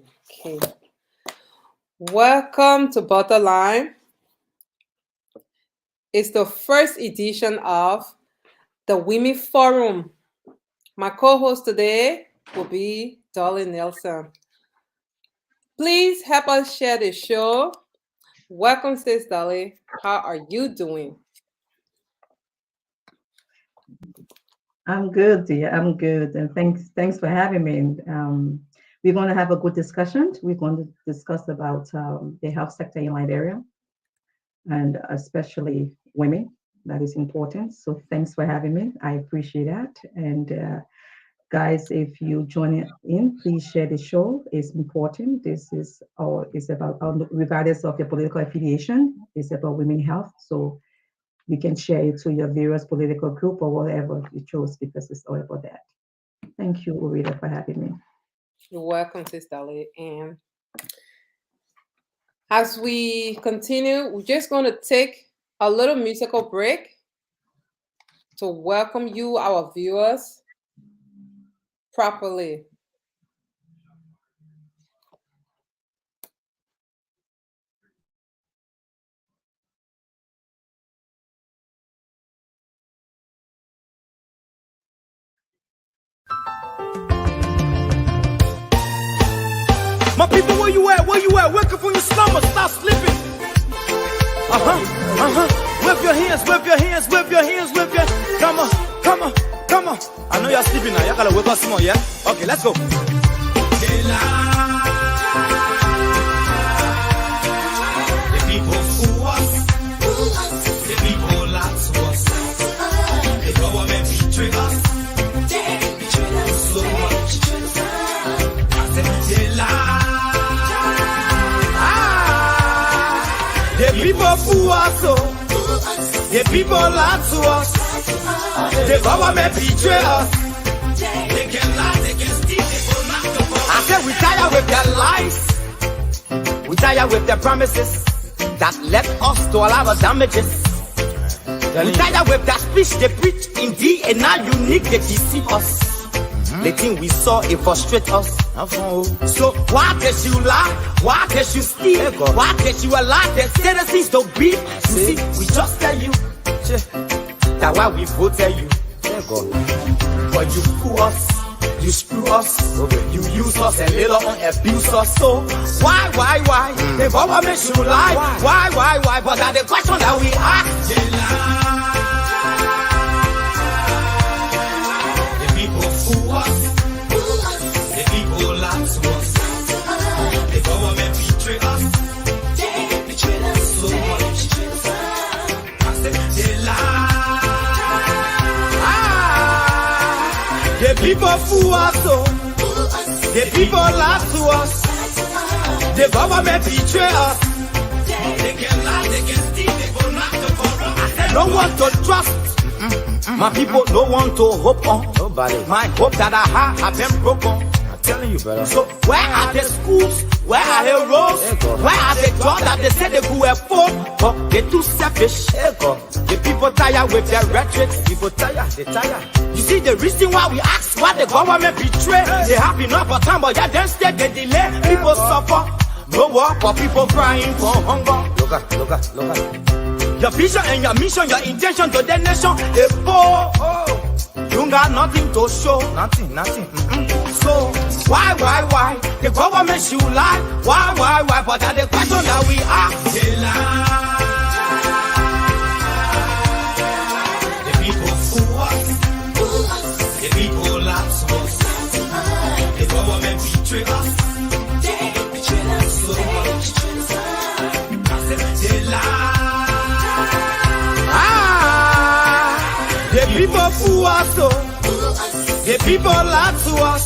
Okay. Welcome to Butterline. It's the first edition of the Women Forum. My co-host today will be Dolly Nelson. Please help us share the show. Welcome, Sis Dolly. How are you doing? I'm good, dear. I'm good, and thanks for having me. We're going to have a good discussion. We're going to discuss about the health sector in Liberia, and especially women. That is important. So thanks for having me. I appreciate that. And guys, if you join in, please share the show. It's important. This is it's about regardless of your political affiliation. It's about women health. So you can share it to your various political group or whatever you chose because it's all about that. Thank you, Urida, for having me. You're welcome, Sis Dolly. And as we continue, we're just going to take a little musical break to welcome you, our viewers, properly. My people, where you at? Where you at? Wake up from your slumber, stop sleeping. Wave your hands, wave your hands, wave your hands, wave your. Come on, come on, come on. I know you're sleeping now. You gotta wake up some more, yeah? Okay, let's go. The people who us, the people lie to us, the government betray us, so much. I said they lie. The people fool us, the people lie to us, the government betray us. They can lie, they can steal, they will not go. I said we tired with their lies, we tired with their promises that led us to a lot of damages. We tired with that speech they preach indeed, and now unique they deceive us. The thing we saw, it frustrates us. So why can't you lie? Why can't you steal? Why can't you allow the citizens to beat? You see, we just tell you that's why we voted you. But you fool us, you screw us, you use us and later on abuse us. So why? The government should lie. Why? But that's the question that we ask. The people fool us, the people lie to us, the government betray us, so much. I said they lie. The people fool us, the people lie to us, the government betray us. They can lie, they can steal, they go knock the corrupt. I said no one to trust. My people don't want to hope on. Nobody. My hope that I have been broken. I'm telling you, brother. So where are the schools? Where are the roads? Where are the jobs that they said they could afford? But they're too selfish. The people tired with their rhetoric. People tired, they tired. You see the reason why we ask why the government betray. They have enough of time, but yeah, then instead they delay. People suffer. No work for people crying for hunger. Look at. Your vision and your mission, your intention to the nation, they poor. You got nothing to show. Nothing. So, why? The government should lie. Why? But that's the question that we ask. They lie. The people fool us. The people lie to us. The government betray us. So much. I said they lie. The people fool us, the people lie to us,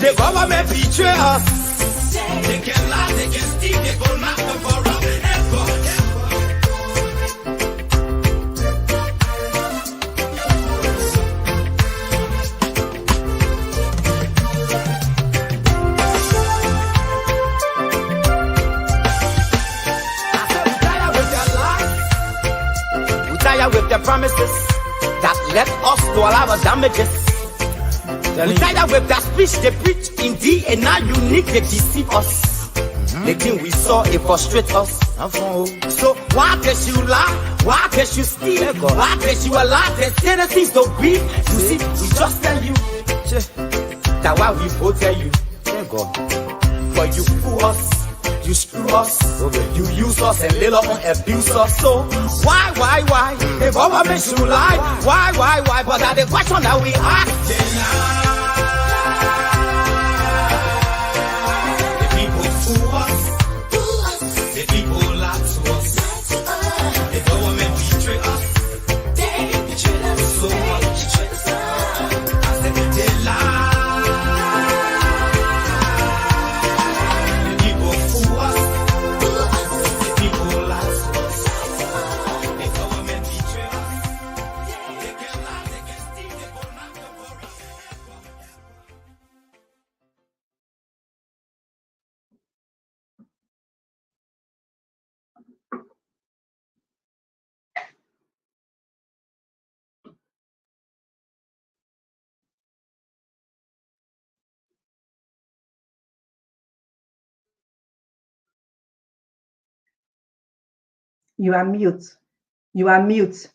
the government betray us. They can lie, they can steal, they go knock the corrupt. With their promises that led us to a lot of damages. We tired with that speech they preach indeed, and now unique they deceive us. The thing we saw it frustrate us. So why can't you lie? Why can't you steal? Why can't you allow the citizens to be? You see, we just tell you that why we both tell you. But you fool us, you screw us, you use us and later on abuse us. So why? The government should lie. Why? But that's the question that we ask. You are mute. You are mute.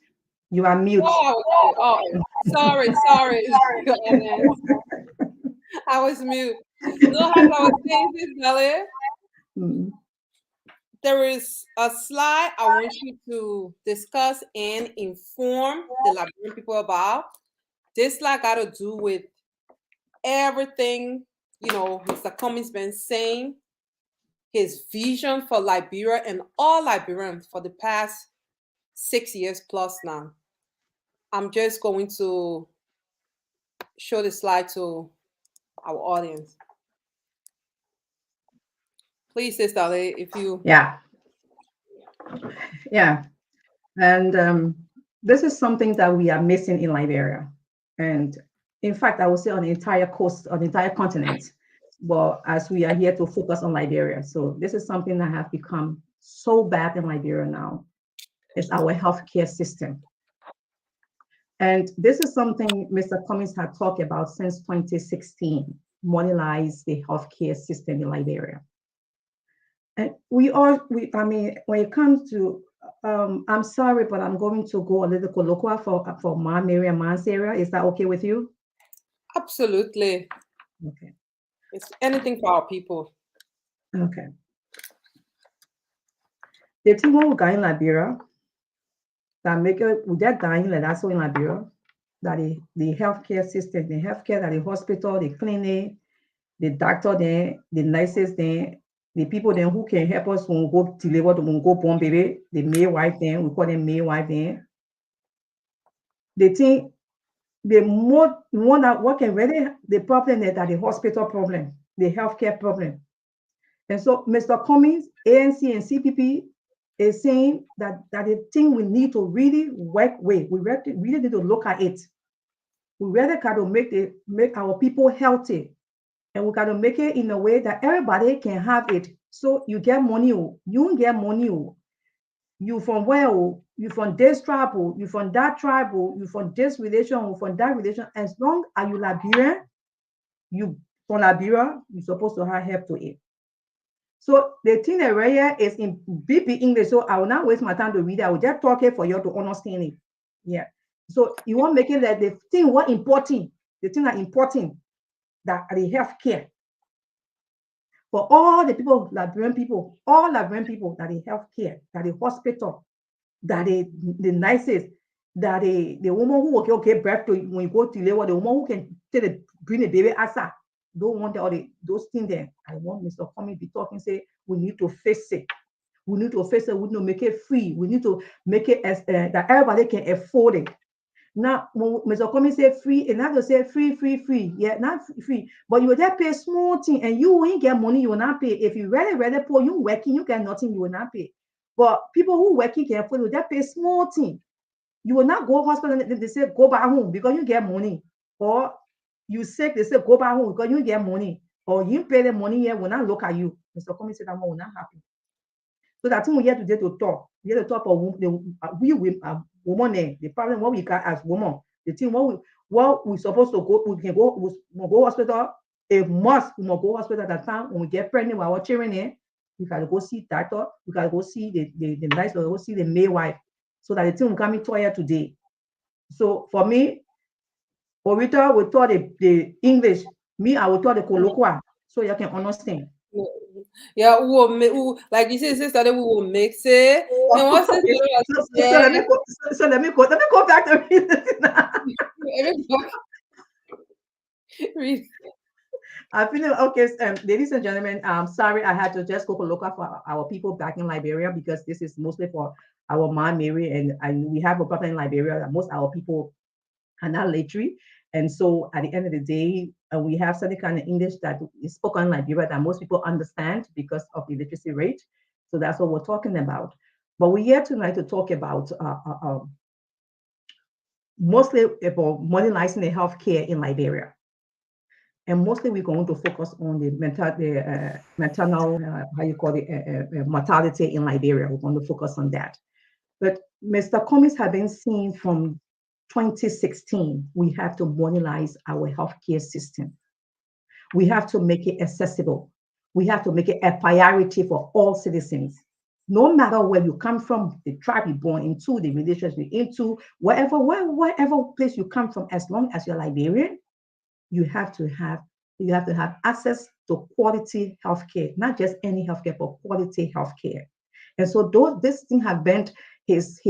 You are mute. Oh, sorry. I was mute. No, as I was saying this, Dale, there is a slide I want you to discuss and inform the Liberian people about. This slide got to do with everything, Mr. Cummings been saying, his vision for Liberia and all Liberians for the past 6 years plus now. I'm just going to show the slide to our audience. Please, Sister Ali, if you... Yeah. And this is something that we are missing in Liberia. And in fact, I would say on the entire coast, on the entire continent. But as we are here to focus on Liberia. So this is something that has become so bad in Liberia now. It's our healthcare system. And this is something Mr. Cummings had talked about since 2016, modernize the healthcare system in Liberia. And when it comes to, I'm sorry, but I'm going to go a little colloquial for my area, Man's area. Is that okay with you? Absolutely. Okay. It's anything for our people. Okay. The thing what we got in Liberia, that make it, we get dying like that's so in Liberia, that the healthcare system, the healthcare, that the hospital, the clinic, the doctor there, the nurses there, the people then who can help us when we go deliver, when we go born baby, the midwife then, we call them midwife then. The thing, the one that working really, the problem is that the hospital problem, the healthcare problem. And so Mr. Cummings, ANC and CPP is saying that the thing we need to really work with, we really need to look at it. We really got to make our people healthy. And we got to make it in a way that everybody can have it. So you get money, you get money. You from where? You from this tribe, you from that tribe, you from this relation, you from that relation. As long as you Liberian, you from Liberia, you're supposed to have help to it. So the thing that right here is in BP English. So I will not waste my time to read it. I will just talk it for you to understand it. Yeah. So you want to make it that the thing what important, the thing that important, that the healthcare for all the people, Liberian people, all Liberian people, that the healthcare, that the hospital, that the nurses, that the woman who will give birth to when you go to labor, the woman who can bring the baby outside. Don't want all those things there. I want Mr. Cummings be talking, say we need to face it. We need to face it. We need to make it free. We need to make it as that everybody can afford it. Now, when Mr. Cummings say free, and not to say free. Yeah, not free. But you will just pay small thing, and you won't get money, you will not pay. If you really poor, you working, you get nothing, you will not pay. But people who working can afford, you just pay small thing. You will not go to hospital, they say go back home because you get money. Or you sick, they say go back home because you get money. Or you pay the money here, will not look at you. Mr. Cummings said that will not happen. So that's what we have today to talk. We have to talk about women, the problem what we got as women. The thing what Well, we're supposed to go, we go hospital. If must, we must go hospital at that time. When we get pregnant with our children in, we gotta go see doctor, we gotta go see the nurse, we gotta go see the midwife, so that the thing will come to here today. So for me, Orita will taught the English, me, I will taught the colloquial, so you can understand. Yeah, we will like you said, sister, we will mix it. And once Okay. it's So let me said, go. So let me go back to everybody read. I feel okay, ladies and gentlemen. Sorry, I had to just go local for our people back in Liberia because this is mostly for our mom Mary, and we have a problem in Liberia that most our people are not literary, and so at the end of the day, we have certain kind of English that is spoken in Liberia that most people understand because of the literacy rate. So that's what we're talking about. But we're here tonight to talk about mostly about modernizing the healthcare in Liberia. And mostly we're going to focus on the maternal, how you call it, mortality in Liberia. We're going to focus on that. But Mr. Cummings has been seen from 2016, we have to modernize our healthcare system. We have to make it accessible. We have to make it a priority for all citizens. No matter where you come from, the tribe you're born into, the religion you're into, wherever place you come from, as long as you're Liberian, you have to have access to quality healthcare, not just any healthcare, but quality healthcare. And so those this thing have been his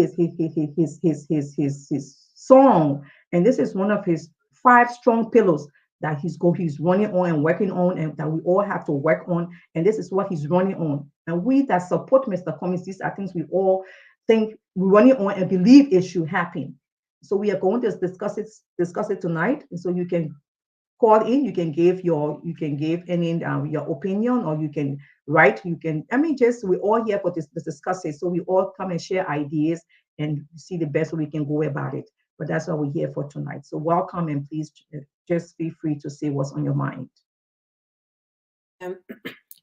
song, and this is one of his five strong pillars that he's running on and working on, and that we all have to work on. And this is what he's running on. And we that support Mr. Cummings, these are things we all think we're running on and believe it should happen. So we are going to discuss it tonight. And so you can call in, you can give any your opinion, or you can write, you can, I mean, just we're all here for this discuss it, so we all come and share ideas and see the best way we can go about it. But that's what we're here for tonight. So welcome, and please just feel free to say what's on your mind.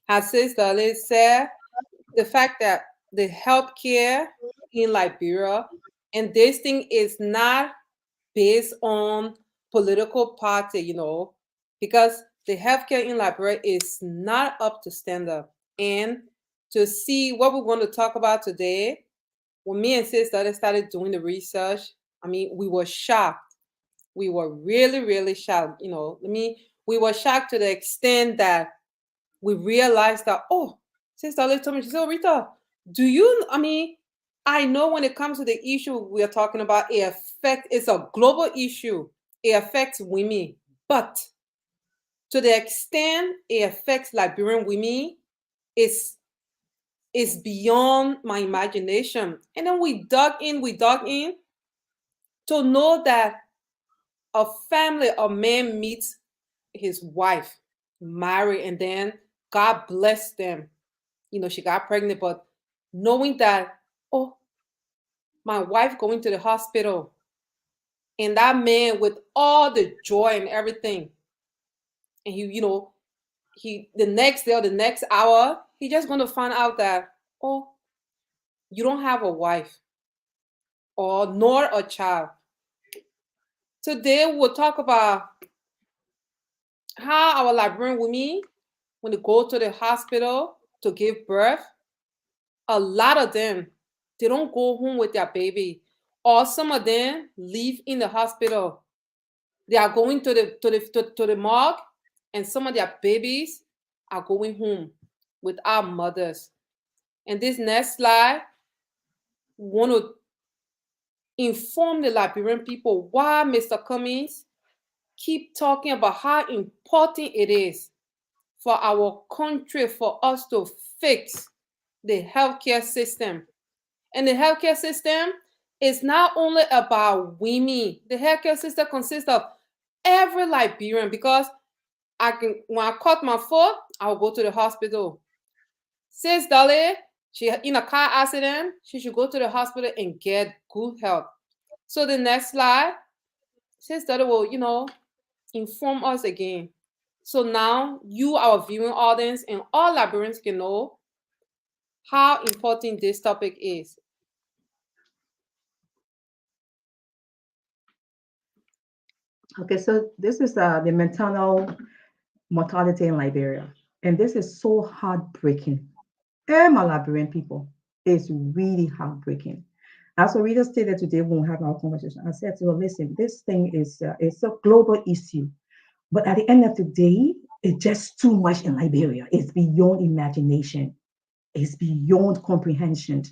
As Sister Liz said, the fact that the healthcare in Liberia, and this thing is not based on political party, because the healthcare in Liberia is not up to standard. And to see what we're going to talk about today, when me and Sister started doing the research, I mean, we were shocked. We were really, really shocked. We were shocked to the extent that we realized that, oh, Sister Liz told me, she said, oh, Rita, I know when it comes to the issue we are talking about, it's a global issue. It affects women. But to the extent it affects Liberian women, it's beyond my imagination. And then we dug in to know that a man meets his wife, marry, and then God bless them. She got pregnant, but knowing that, oh, my wife going to the hospital, and that man with all the joy and everything, and he the next day or the next hour, he just going to find out that, oh, you don't have a wife or nor a child. Today we'll talk about how our Liberian women, when they go to the hospital to give birth, a lot of them, they don't go home with their baby, or some of them leave in the hospital. They are going to the morgue, and some of their babies are going home with our mothers. And this next slide, we want to inform the Liberian people why Mr. Cummings keep talking about how important it is for our country, for us to fix the healthcare system. And the healthcare system is not only about women. The healthcare system consists of every Liberian, because when I cut my foot, I'll go to the hospital. Sis Dolly, she in a car accident, she should go to the hospital and get good help. So the next slide, Sis Dolly will, inform us again. So now you, our viewing audience, and all Liberians can know how important this topic is. Okay, so this is the maternal mortality in Liberia, and this is so heartbreaking. My Liberian people, it's really heartbreaking. As Rita stated today when we had our conversation, I said to her, listen, this thing is it's a global issue, but at the end of the day, it's just too much in Liberia. It's beyond imagination. It's beyond comprehension.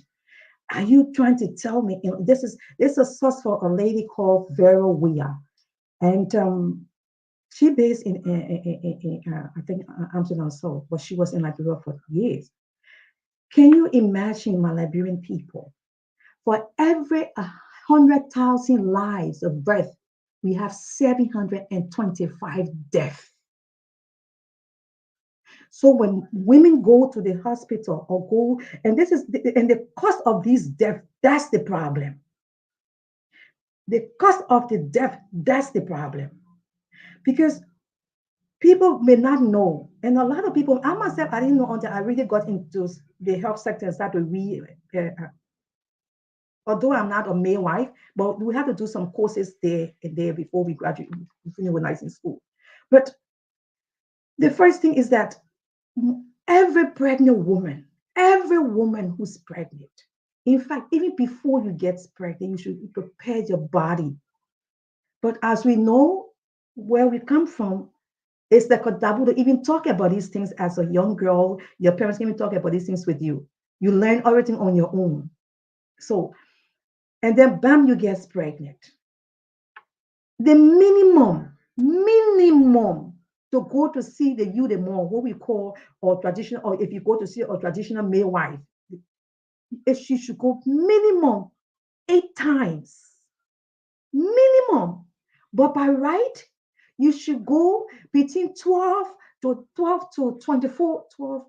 Are you trying to tell me this is a source for a lady called Vera Weah, and she based in I think Amsterdam, so, but she was in Liberia for years. Can you imagine my Liberian people? For every 100,000 lives of birth, we have 725 deaths. So when women go to the hospital or go, and the cost of these deaths, that's the problem. The cost of the death, that's the problem. Because people may not know, and a lot of people, I myself, I didn't know until I really got into the health sector and started to read. Although I'm not a midwife, but we have to do some courses there before we graduate, when I was in school. But the first thing is that every woman who's pregnant, in fact, even before you get pregnant, you should prepare your body. But as we know where we come from, it's like a taboo to even talk about these things as a young girl. Your parents can even talk about these things with you. You learn everything on your own. So, and then bam, you get pregnant. The minimum to go to see the mom, what we call or traditional, or if you go to see a traditional midwife, if she should go minimum 8 times, minimum. But by right, you should go between 12 to 24, 12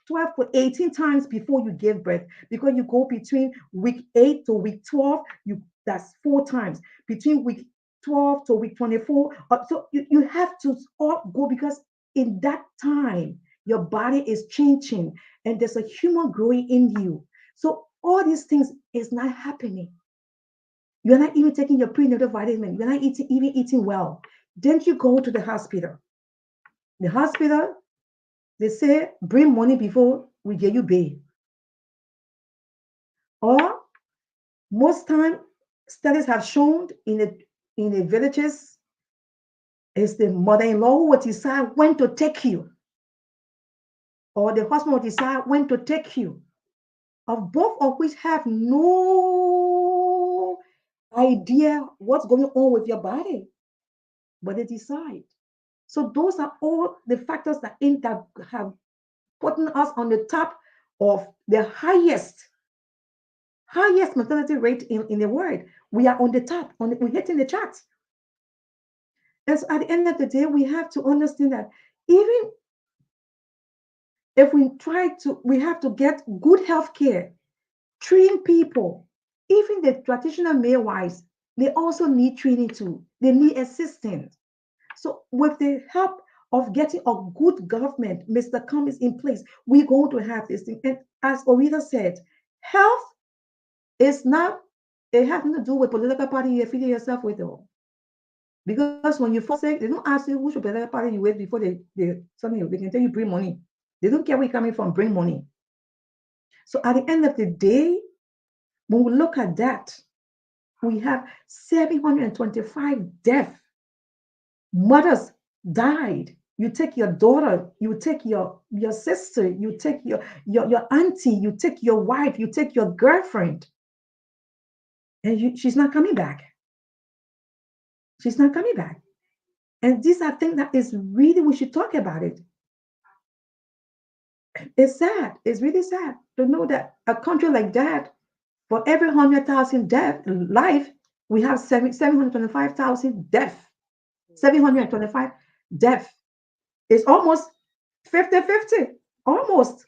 to 18 times before you give birth, because you go between week 8 to week 12, that's 4 times. Between week 12 to week 24, so you have to all go, because in that time, your body is changing and there's a human growing in you. So all these things is not happening. You're not even taking your prenatal vitamin. You're not even eating well. Then you go to the hospital. The hospital, they say, bring money before we get you bail. Or most time, studies have shown in the villages, is the mother-in-law who will decide when to take you, or the husband will decide when to take you, of both of which have no idea what's going on with your body, but they decide. So those are all the factors that have putting us on the top of the highest mortality rate in the world. We are on the top, we're hitting the charts. And so at the end of the day, we have to understand that even if we have to get good health care, train people, even the traditional midwives, they also need training too. They need assistance. So with the help of getting a good government, Mr. Cummings in place, we're going to have this thing. And as Orita said, health is not, it has nothing to do with political party you affiliate yourself with. Though. Because when you fall sick, they don't ask you which political party you with before they something they can tell you bring money. They don't care where you're coming from, bring money. So at the end of the day, when we look at that, we have 725 deaths. Mothers died. You take your daughter, you take your sister, you take your auntie, you take your wife, you take your girlfriend, and she's not coming back. She's not coming back. And these are things that is really, we should talk about it. It's sad. It's really sad to know that a country like that, for every 100,000 death life, we have 725,000 death. 725 death. It's almost 50-50. Almost.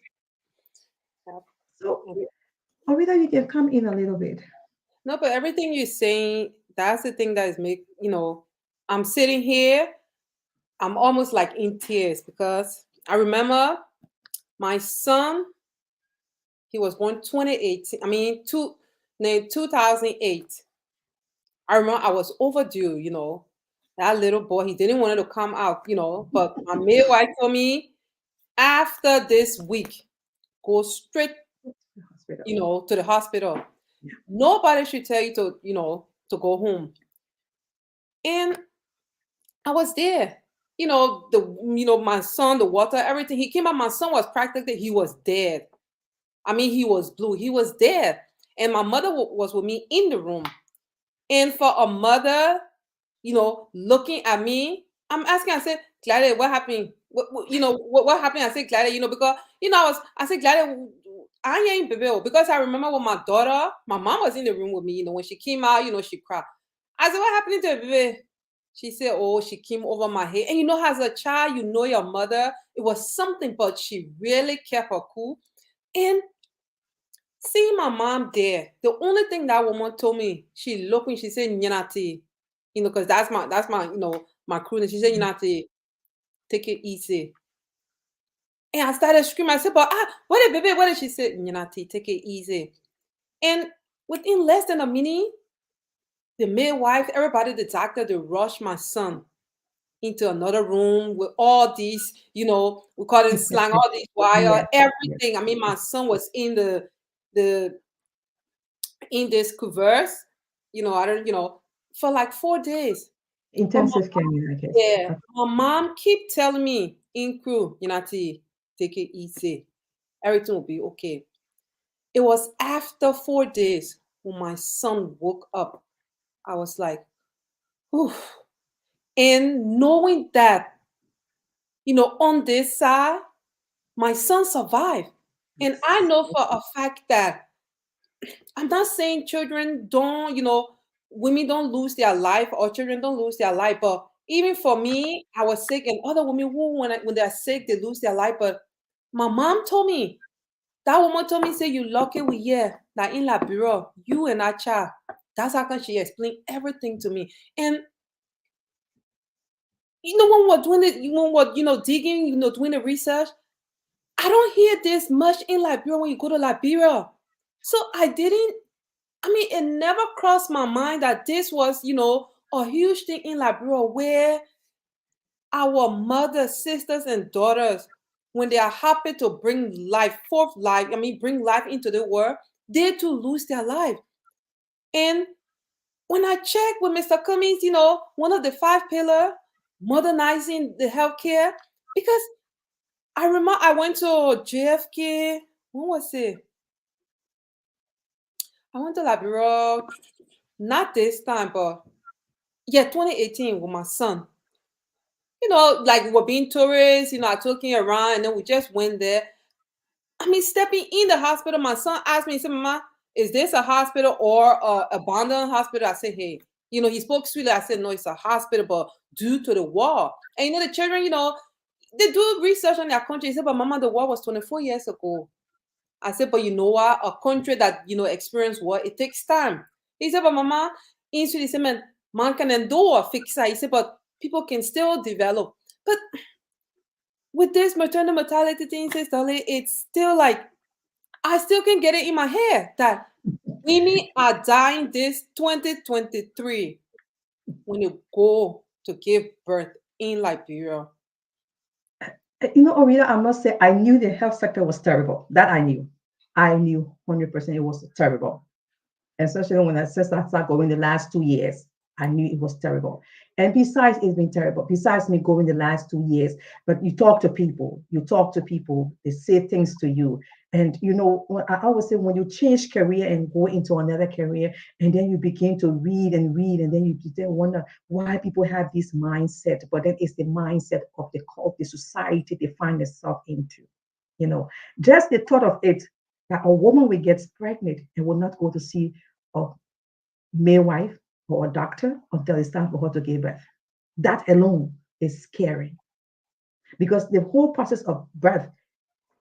Yep. So, Mhm. Orita, you can come in a little bit. No, but everything you're saying, that's the thing that is I'm sitting here, I'm almost like in tears because I remember my son, he was born 2018, I mean, 2008. I remember I was overdue. That little boy, he didn't want to come out, but my midwife told me after this week, go straight, Hospital. to the hospital. Yeah. Nobody should tell you to, to go home. And I was there. My son, the water, everything. He came out. My son was practically, he was dead. I mean, he was blue. He was dead. And my mother was with me in the room. And for a mother, looking at me, I'm asking, I said, Gladys, what happened? What happened? I said, Gladys, because, I said, Gladys, I ain't baby. Because I remember when my daughter, my mom was in the room with me, when she came out, she cried. I said, what happened to the baby? She said, oh, she came over my head. And as a child, your mother, it was something, but she really kept her cool. And seeing my mom there, the only thing that woman told me, she looked me, she said, Nyanati, because that's my, my crew. And she said, Nyanati, take it easy. And I started screaming. I said, but what did baby, what did she say? Nyanati, take it easy. And within less than a minute, the midwife, everybody, the doctor, they rushed my son into another room with all these, we call it slang, all these wire, Yes, yes. everything. I mean, my son was in the in this converse, I don't, for like 4 days. But Intensive care, I guess. yeah, my mom keep telling me, in crew, Yanati, take it easy. Everything will be okay. It was after 4 days when my son woke up. I was like, whew. And knowing that, on this side, my son survived. And I Yes. know for a fact that I'm not saying children don't, women don't lose their life or children don't lose their life. But even for me, I was sick, and other women who, when they're sick, they lose their life. But my mom told me, that woman told me, say, you lucky we here, that in La Bureau, you and that child. That's how come she explained everything to me. And when we're doing it, when we're, digging, doing the research, I don't hear this much in Liberia when you go to Liberia. So I mean, it never crossed my mind that this was, a huge thing in Liberia where our mothers, sisters, and daughters, when they are happy to bring life, forth life, I mean, bring life into the world, they too lose their life. And when I check with Mr. Cummings, one of the 5 pillars, modernizing the healthcare, because I remember I went to JFK, when was it? I went to Liberia, not this time, but yeah, 2018 with my son. Like we're being tourists, I took him around and then we just went there. I mean, stepping in the hospital, my son asked me, he said, Mama, is this a hospital or a abandoned hospital? I said, hey, he spoke sweetly. I said, no, it's a hospital, but due to the war. And the children, they do research on their country. He said, but Mama, the war was 24 years ago. I said, but you know what? A country that, experienced war, it takes time. He said, but Mama, in Sweden, he said, man can do a fix that. He said, but people can still develop. But with this maternal mortality thing, it's still like, I still can get it in my head that women are dying this 2023 when you go to give birth in Liberia. Orita, I must say, I knew the health sector was terrible. That I knew. I knew 100% it was terrible. Especially when I started going the last 2 years, I knew it was terrible. And besides, it's been terrible. Besides me going the last 2 years, but you talk to people, they say things to you. And I always say when you change career and go into another career, and then you begin to read and read, and then you then wonder why people have this mindset. But then it's the mindset of the society they find themselves into. Just the thought of it that a woman will get pregnant and will not go to see a midwife or a doctor until it's time for her to give birth. That alone is scary because the whole process of birth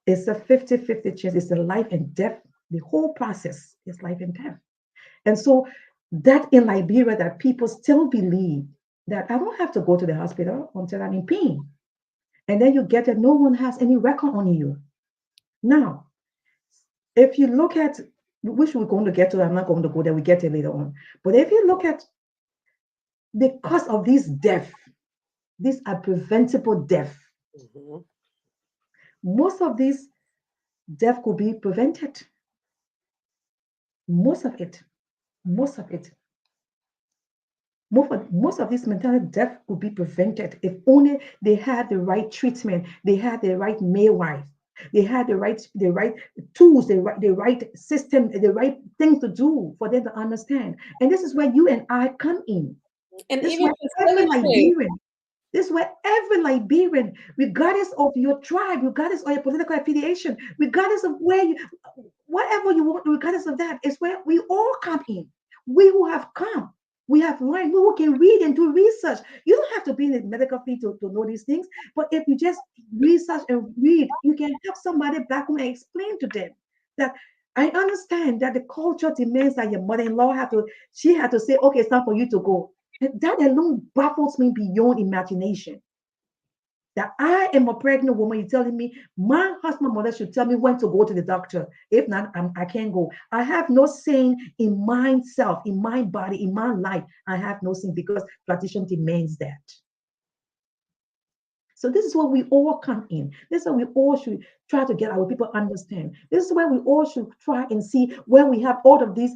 is a 50-50 chance. It's a life and death. The whole process is life and death. And so that in Liberia that people still believe that I don't have to go to the hospital until I'm in pain. And then you get that no one has any record on you. Now, if you look at which we're going to get to, I'm not going to go there, we get it later on. But if you look at the cause of these death, these are preventable death. Mhm. Most of these death could be prevented. Most of it, most of it, most of this maternal death could be prevented if only they had the right treatment, they had the right midwife, they had the right tools, the right system, the right things to do for them to understand. And this is where you and I come in. And This is even where every facilitate. Liberian, this is where every Liberian, regardless of your tribe, regardless of your political affiliation, regardless of where you, whatever you want, regardless of that, is where we all come in. We who have come, we have learned, we who can read and do research. You don't have to be in the medical field to know these things, but if you just research and read, you can help somebody back home and explain to them that I understand that the culture demands that your mother-in-law she had to say, okay, it's time for you to go. And that alone baffles me beyond imagination. That I am a pregnant woman, you're telling me my husband mother should tell me when to go to the doctor. If not, I can't go. I have no saying in myself, in my body, in my life. I have no saying because tradition demands that. So this is where we all come in. This is where we all should try to get our people understand. This is where we all should try and see where we have all of these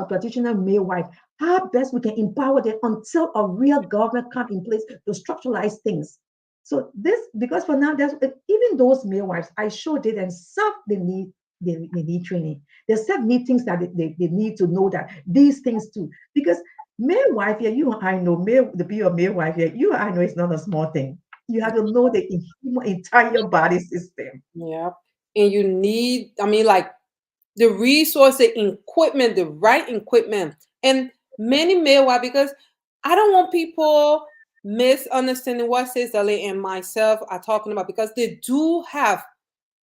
traditional midwives, how best we can empower them until a real government come in place to structuralize things. So this, because for now, there's even those midwives, I sure did, and some they need training. There's some need things that they need to know that these things too. Because midwife, yeah, you and I know, to be a midwife, yeah, you and I know it's not a small thing. You have to know the entire body system. Yeah. And you need, I mean, like the resources, equipment, the right equipment, and many midwives, because I don't want people misunderstanding what Sister Lee and myself are talking about, because they do have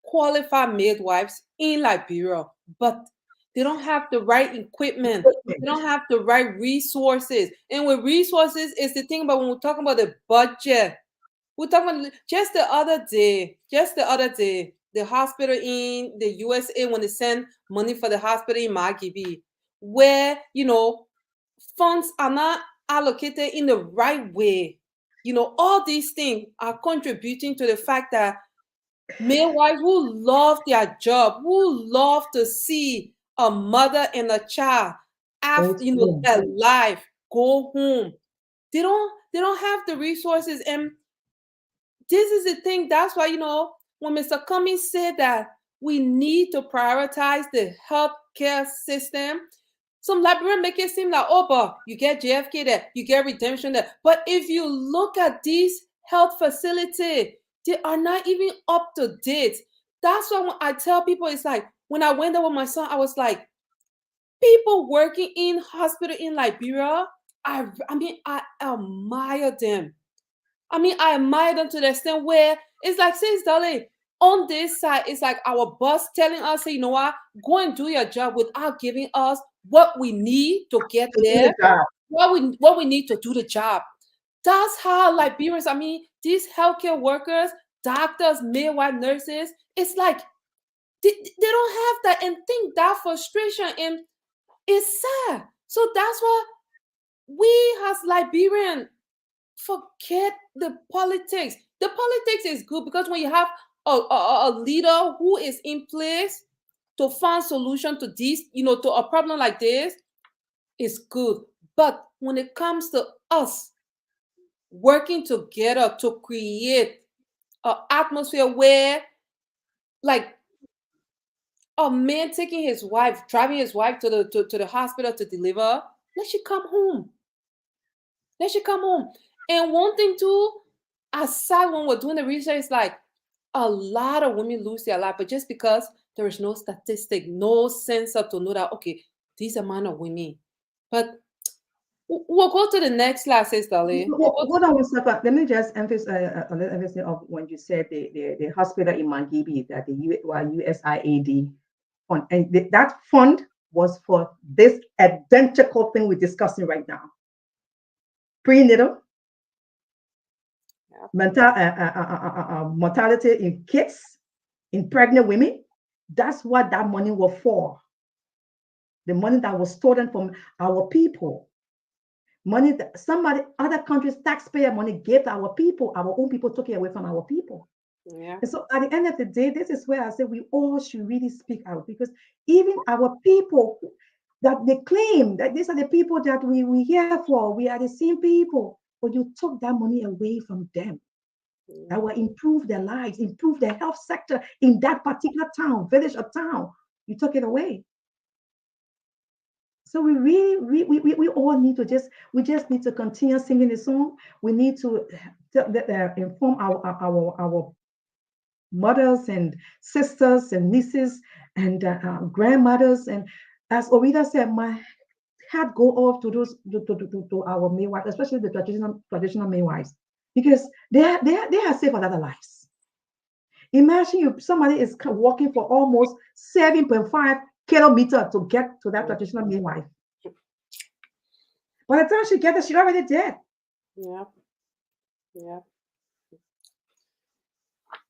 qualified midwives in Liberia, but they don't have the right equipment. They don't have the right resources. And with resources, is the thing about when we're talking about the budget. We're talking about just the other day, the hospital in the USA, when they send money for the hospital in Magibi, where, funds are not allocated in the right way. All these things are contributing to the fact that midwives who love their job, who love to see a mother and a child after, Also, alive, go home. They don't have the resources. And this is the thing. That's why, when Mr. Cummings said that we need to prioritize the healthcare system, some Liberians make it seem like, oh, but you get JFK there, you get redemption there. But if you look at these health facilities, they are not even up to date. That's why when I tell people, it's like, when I went there with my son, I was like, people working in hospital in Liberia, I admire them. I admire them to the extent where it's like, says darling, on this side, it's like our boss telling us, say, you know what, go and do your job without giving us what we need to get to do there, the job. what we need to do the job. That's how Liberians, these healthcare workers, doctors, midwife, nurses, it's like they don't have that, and think that frustration, and it's sad. So that's why we as Liberian forget the politics. The politics is good because when you have a leader who is in place to find solution to this, to a problem like this, is good. But when it comes to us working together to create an atmosphere where, like, a man taking his wife, driving his wife to the hospital to deliver, let she come home. Let she come home. And one thing too, aside when we're doing the research, is like a lot of women lose their life, but just because there is no statistic, no sensor to know that, okay, these amount of women. But we'll go to the next slide, Sister Dolly. Hold on one second. Let me just emphasize a little emphasis of when you said the hospital in Mangibi, that the USIAD fund, and that fund was for this identical thing we're discussing right now: prenatal, mortality in kids, in pregnant women. That's what that money was for. The money that was stolen from our people. Money that somebody, other countries, taxpayer money gave to our people, our own people took it away from our people. Yeah. And so at the end of the day, this is where I say we all should really speak out because even our people that they claim that these are the people that we here for, we are the same people, but you took that money away from them Yeah. that will improve their lives, improve their health sector in that particular town, village, or town. You took it away. So we really, we all need to we just need to continue singing the song. We need to inform our mothers and sisters and nieces and grandmothers. And as Orida said, my hat go off to those to our midwives, especially the traditional midwives, because they are safe for other lives. Imagine you somebody is walking for almost 7.5 kilometers to get to that traditional midwife. By the time she gets there, she's already dead. Yeah. Yeah.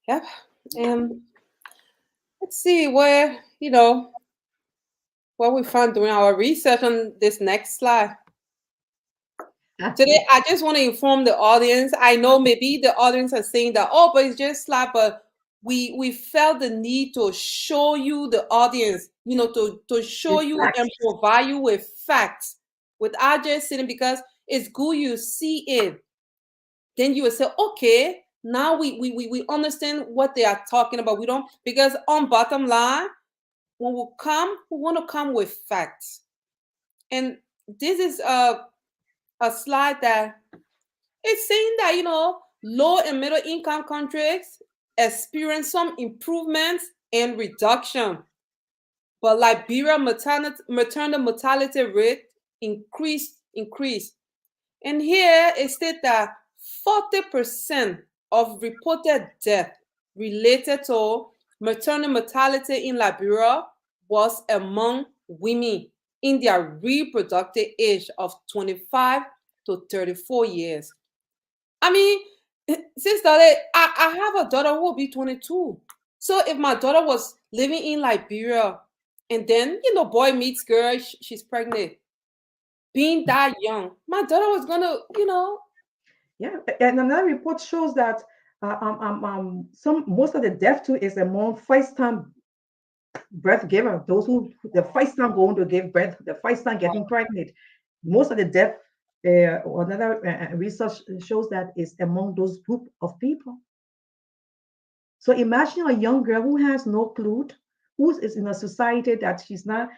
Yep. And let's see what we found during our research on this next slide. Today, I just want to inform the audience. I know maybe the audience are saying that, oh, but it's just slide, but we felt the need to show you the audience, to show It's you and facts. provide you with facts without just sitting because it's good you see it. Then you will say, okay, now we understand what they are talking about. We don't, because on bottom line, when we want to come with facts. And this is a slide that it's saying that, low and middle income countries experience some improvements and reduction, but Liberia maternal mortality rate increased. And here it states that 40% of reported death related to maternal mortality in Liberia was among women in their reproductive age of 25 to 34 years. I mean, sister, I have a daughter who will be 22. So if my daughter was living in Liberia and then, boy meets girl, she's pregnant, being that young, my daughter was gonna. Yeah, and another report shows that some most of the death too is among first time birth giver, those who the first time going to give birth, the first time getting pregnant. Most of the death, another research shows that is among those group of people. So imagine a young girl who has no clue, who is in a society that she's not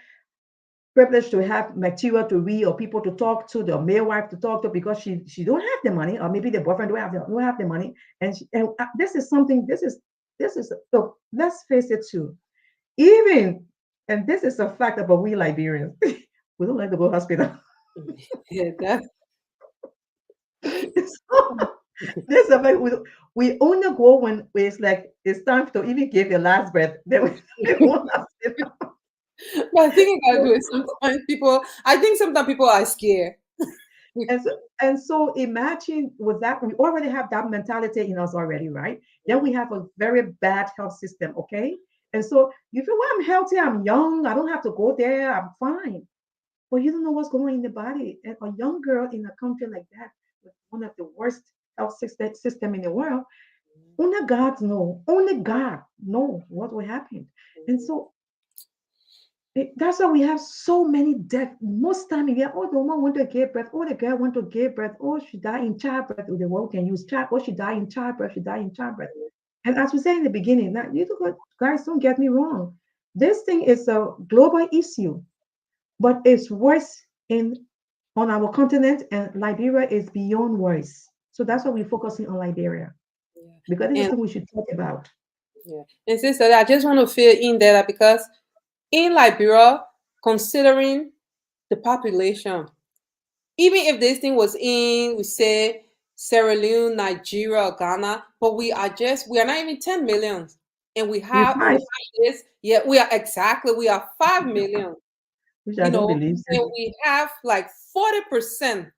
privileged to have material to read or people to talk to, the midwife to talk to because she don't have the money, or maybe the boyfriend don't have the money. And this is something. This is so. Let's face it too. Even and this is a fact about we Liberians. We don't like to go to hospital. Yeah, that. So, this is a fact. We only go when it's like it's time to even give your last breath. Then we won't hospital. But I think I gotta do it sometimes. I think sometimes people are scared. And so imagine with that, we already have that mentality in us already, right? Then we have a very bad health system, okay? And so you feel, well, I'm healthy, I'm young, I don't have to go there, I'm fine. But you don't know what's going on in the body. And a young girl in a country like that, with one of the worst health system in the world, only God know what will happen. And so that's why we have so many deaths. Most time, you hear, oh, the woman want to give birth, oh, the girl want to give birth, oh, she died in childbirth. The world can use child, oh, she died in childbirth, she died in childbirth. And as we said in the beginning, now guys, don't get me wrong. This thing is a global issue, but it's worse in on our continent, and Liberia is beyond worse. So that's why we're focusing on Liberia because this is And something we should talk about. yeah, and sister, I just want to fill in there because in Liberia, considering the population, even if this thing was in, we say Sierra Leone, Nigeria, Ghana, but we are not even 10 million. And We're when we five, have this, yeah, we are 5 million, which I don't believe. and we have like 40%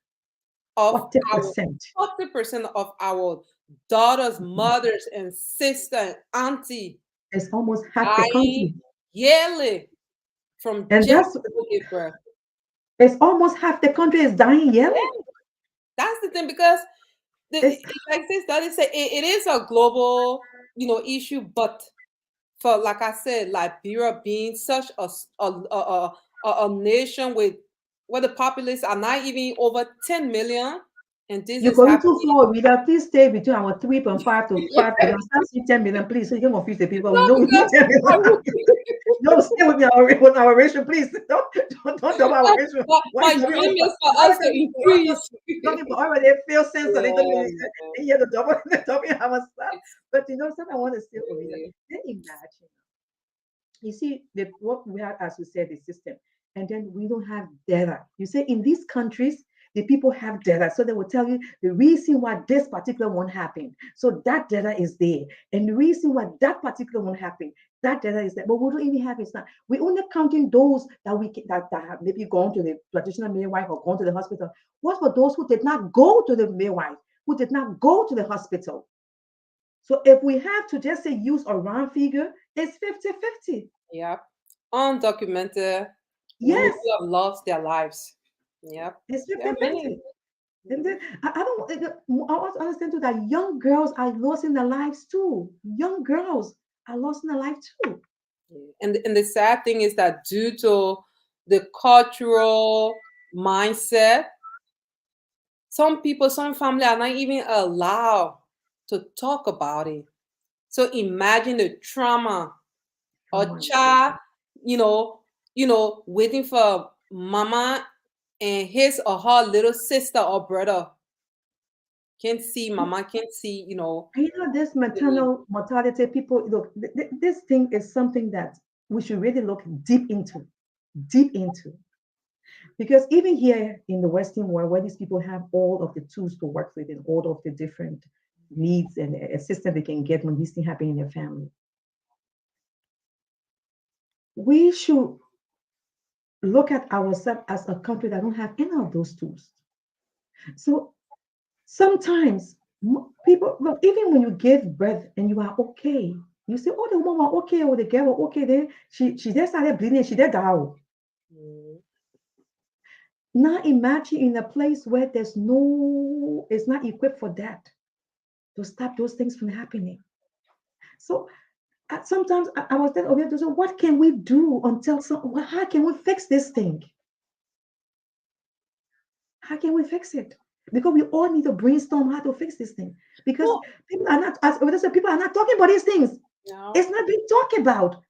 of our 40%. 40% of our daughters, mothers, and sister and auntie It's almost half the dying country. yearly from And just that's to give birth. It's almost half the country is dying yearly. Yeah, that's the thing because It's like this study say it is a global, issue, but for like I said, Liberia being such a nation with where the populace are not even over 10 million, and this you're is going too happening. far. We have please stay between our 3.5 to 5 million. Stop saying 10 million, please. So you can confuse the people. We No, know we need because 10 million. No, stay with our ratio, please. Don't double our my, ratio. my Why is we dream over? is for We us already to almost increase. talking about already feel sense a little Yeah, bit. man. They hear the double, the double our stuff. But something I want to say, Orita, Exactly. then imagine. You see, what we have, as we said, the system, and then we don't have data. You say in these countries, the people have data, so they will tell you the reason why this particular one happened. So that data is there, and the reason why that particular one happened, that data is there. But we don't even have it now. We're only counting those that that have maybe gone to the traditional midwife or gone to the hospital. What for those who did not go to the midwife, who did not go to the hospital? So if we have to just say use a round figure, it's 50-50. Yep. Undocumented women Yes, who have lost their lives. Yep. it's There are 50-50. many. And Mhm. then I don't I also understand too that young girls are losing their lives too. Young girls are losing their life too. Yeah. And the sad thing is that due to the cultural mindset, some people, some family are not even allowed to talk about it. So imagine the trauma. A Trauma is so child, you know, waiting for mama and his or her little sister or brother can't see mama, can't see, this the- maternal mortality, people look, this thing is something that we should really look deep into. Because even here in the Western world, where these people have all of the tools to work with and all of the different needs and assistance they can get when these things happen in their family, we should look at ourselves as a country that don't have any of those tools. So sometimes people, look, even when you give birth and you are okay, you say, "Oh, the woman was okay, or the girl was okay." Then she just started bleeding. She did die. Mhm. Now imagine in a place where there's no, it's not equipped for that to stop those things from happening. So sometimes I was then okay. So what can we do until some? How can we fix this thing? How can we fix it? Because we all need to brainstorm how to fix this thing. Because Well, people are not, as I said, people are not talking about these things. no. It's not being talked about.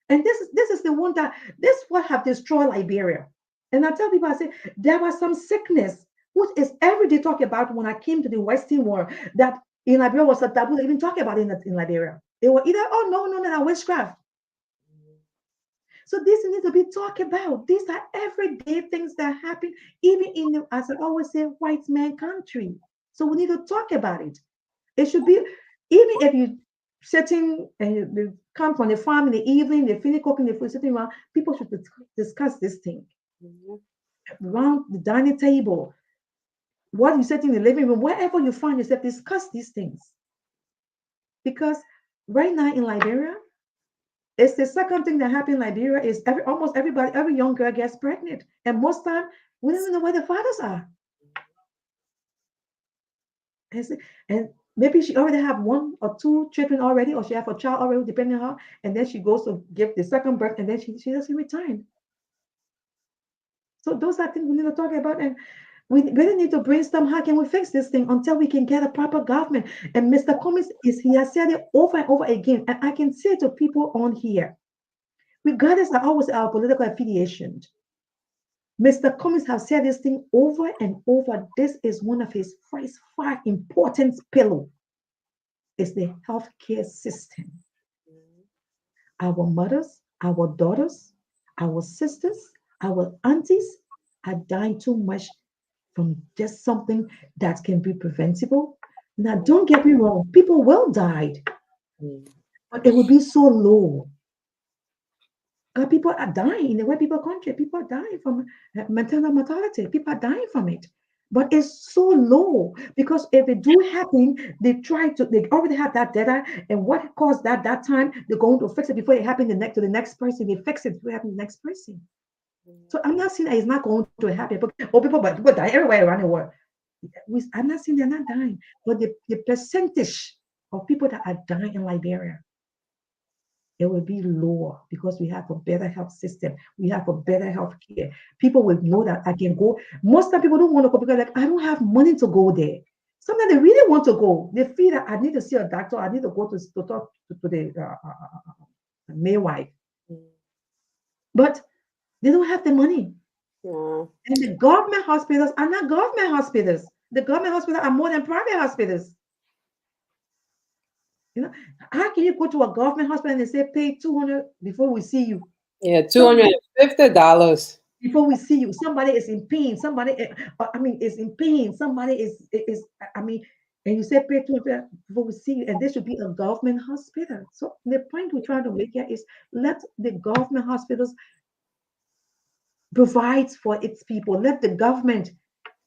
And this is the one that this what have destroyed Liberia. And I tell people, I say there was some sickness, which is every day talk about when I came to the Western world, that in Liberia was a taboo to even talk about it in Liberia. They were either, oh no, no, no, witchcraft. So this needs to be talked about. These are everyday things that happen, even in the, as I always say, white man country. So we need to talk about it. It should be, even if you sitting and you come from the farm in the evening, they finish cooking the food, sitting around, people should discuss this thing Mhm. around the dining table. While you sit in the living room, wherever you find yourself, discuss these things. Because right now in Liberia, it's the second thing that happened in Liberia is almost everybody, every young girl gets pregnant. And most time, we don't even know where the fathers are. And, and maybe she already have one or two children already, or she have a child already, depending on her. And then she goes to give the second birth, and then she doesn't return. So those are things we need to talk about. And we really need to brainstorm how can we fix this thing until we can get a proper government. And Mr. Cummings he has said it over and over again. And I can say to people on here, regardless of always our political affiliation, Mr. Cummings has said this thing over and over. This is one of his first five important pillars is the healthcare system. Our mothers, our daughters, our sisters, our aunties are dying too much from just something that can be preventable. Now, don't get me wrong, people will die, Mhm. but it will be so low. People are dying in the way people country. People are dying from maternal mortality. People are dying from it. But it's so low because if it do happen, they already have that data and what caused that time, they're going to fix it before it happens to the next person. They fix it before it happens to the next person. So I'm not saying that it's not going to happen. But people die everywhere around the world. I'm not saying they're not dying, but the percentage of people that are dying in Liberia, it will be lower because we have a better health system. We have a better health care. People will know that I can go. Most of the people don't want to go because like I don't have money to go there. Sometimes they really want to go. They feel that I need to see a doctor. I need to go to talk to the midwife, but they don't have the money. Yeah. And the government hospitals are not government hospitals. The government hospitals are more than private hospitals. You know, how can you go to a government hospital and they say pay 200 before we see you? Yeah, Somebody $250. before we see you, somebody is in pain. Somebody, is in pain. Somebody is. I mean, and you say pay 200 before we see you, and this should be a government hospital. So the point we're trying to make here is let the government hospitals provide for its people. Let the government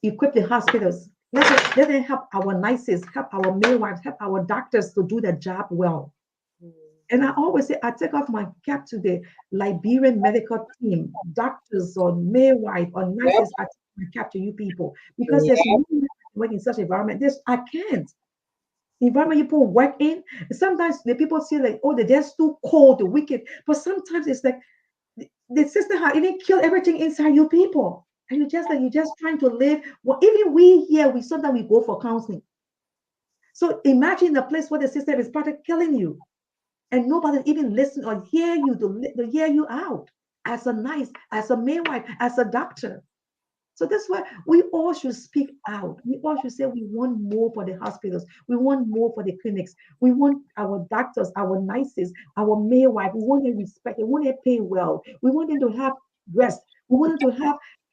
equip the hospitals. Let them help our nurses, help our midwives, help our doctors to do their job well. And I always say, I take off my cap to the Liberian medical team, doctors or midwife or Yep. nurses. I take my cap to you people because there's Yeah. no way to work in such environment. I can't. The environment you people work in, sometimes the people say like, oh, they're just too cold, the wicked. But sometimes it's like the system has even killed everything inside you people. And you're just trying to live. Well, even we here, we sometimes we go for counseling. So imagine a place where the system is practically killing you and nobody even listen or hear you to hear you out as a nice, as a midwife, as a doctor. So that's why we all should speak out. We all should say we want more for the hospitals. We want more for the clinics. We want our doctors, our nurses, our midwife. We want them respected. We want them paid well. We want them to have rest. We want them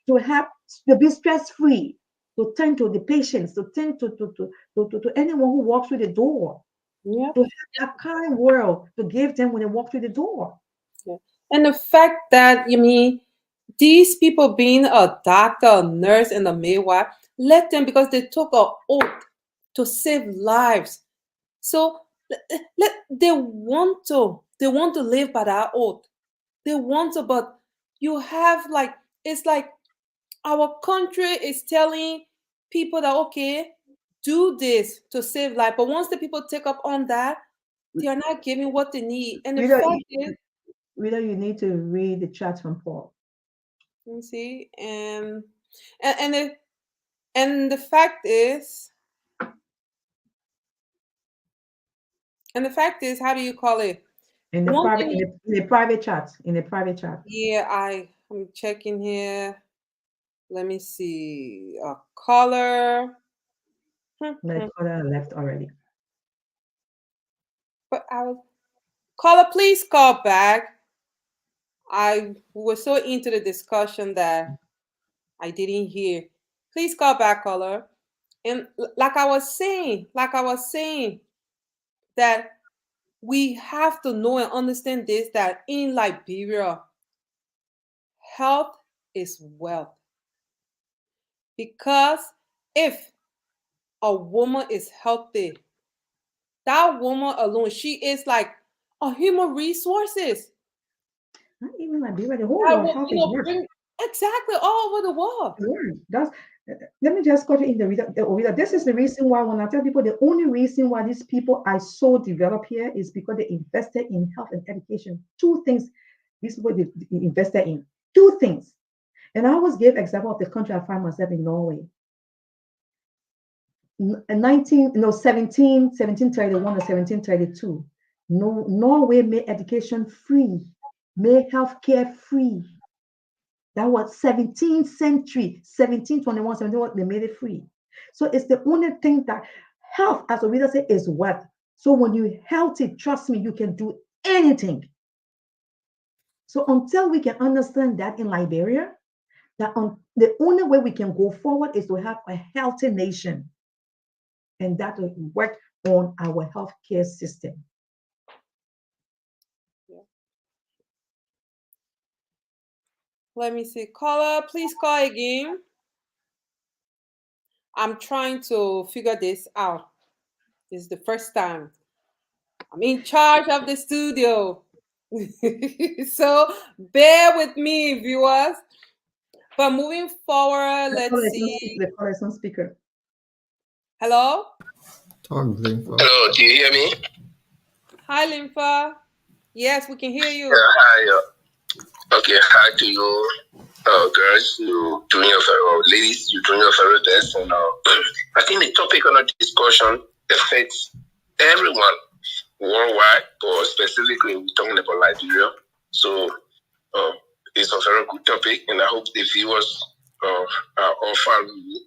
to be stress free. To tend to the patients. To tend to anyone who walks through the door. Yep. To have a kind world to give them when they walk through the door. Yeah. And the fact that you mean these people being a doctor, a nurse, and a midwife, let them because they took an oath to save lives. So they want to live by that oath. They want to, but you have like it's like our country is telling people that okay, do this to save life. But once the people take up on that, they are not giving what they need. And the Rita, fact is, Rita, you need to read the chat from Paul. let me see, and and the fact is, and the fact is, how do you call it? In the One private thing, in the private chat. In the private chat. yeah, I'm checking here. Let me see. A color. My caller left already. But I was caller. Please call back. I was so into the discussion that I didn't hear. Please call back, caller. And like I was saying, that we have to know and understand this that in Liberia, health is wealth. Because if a woman is healthy, that woman alone, she is like a human resources Not even Liberia, the whole that world. will, Health is work. bring exactly all over the world. Word. Let me just cut you in the reader. This is the reason why when I tell people the only reason why these people are so developed here is because they invested in health and education. Two things these people they invested in. Two things. And I always give example of the country I find myself in Norway. 19 no 1731 or 1732. No, Norway made education free, made healthcare free. That was 17th century, 1721, 1721, they made it free. So it's the only thing that health, as a reader say, is wealth. So when you're healthy, trust me, you can do anything. So until we can understand that in Liberia, the only way we can go forward is to have a healthy nation, and that will work on our healthcare system. Yeah. Let me see. Caller, please call again. I'm trying to figure this out. This is the first time. I'm in charge of the studio. So bear with me, viewers. But moving forward, let's see. The caller is on speaker. Hello? Hello, do you hear me? Hi, Lympha. Yes, we can hear you. Yeah, hi. Okay, hi to you, girls. You doing your ladies. You doing your very best, and I think the topic on the discussion affects everyone worldwide, but specifically we're talking about Liberia. So it's a very good topic, and I hope the viewers are all following.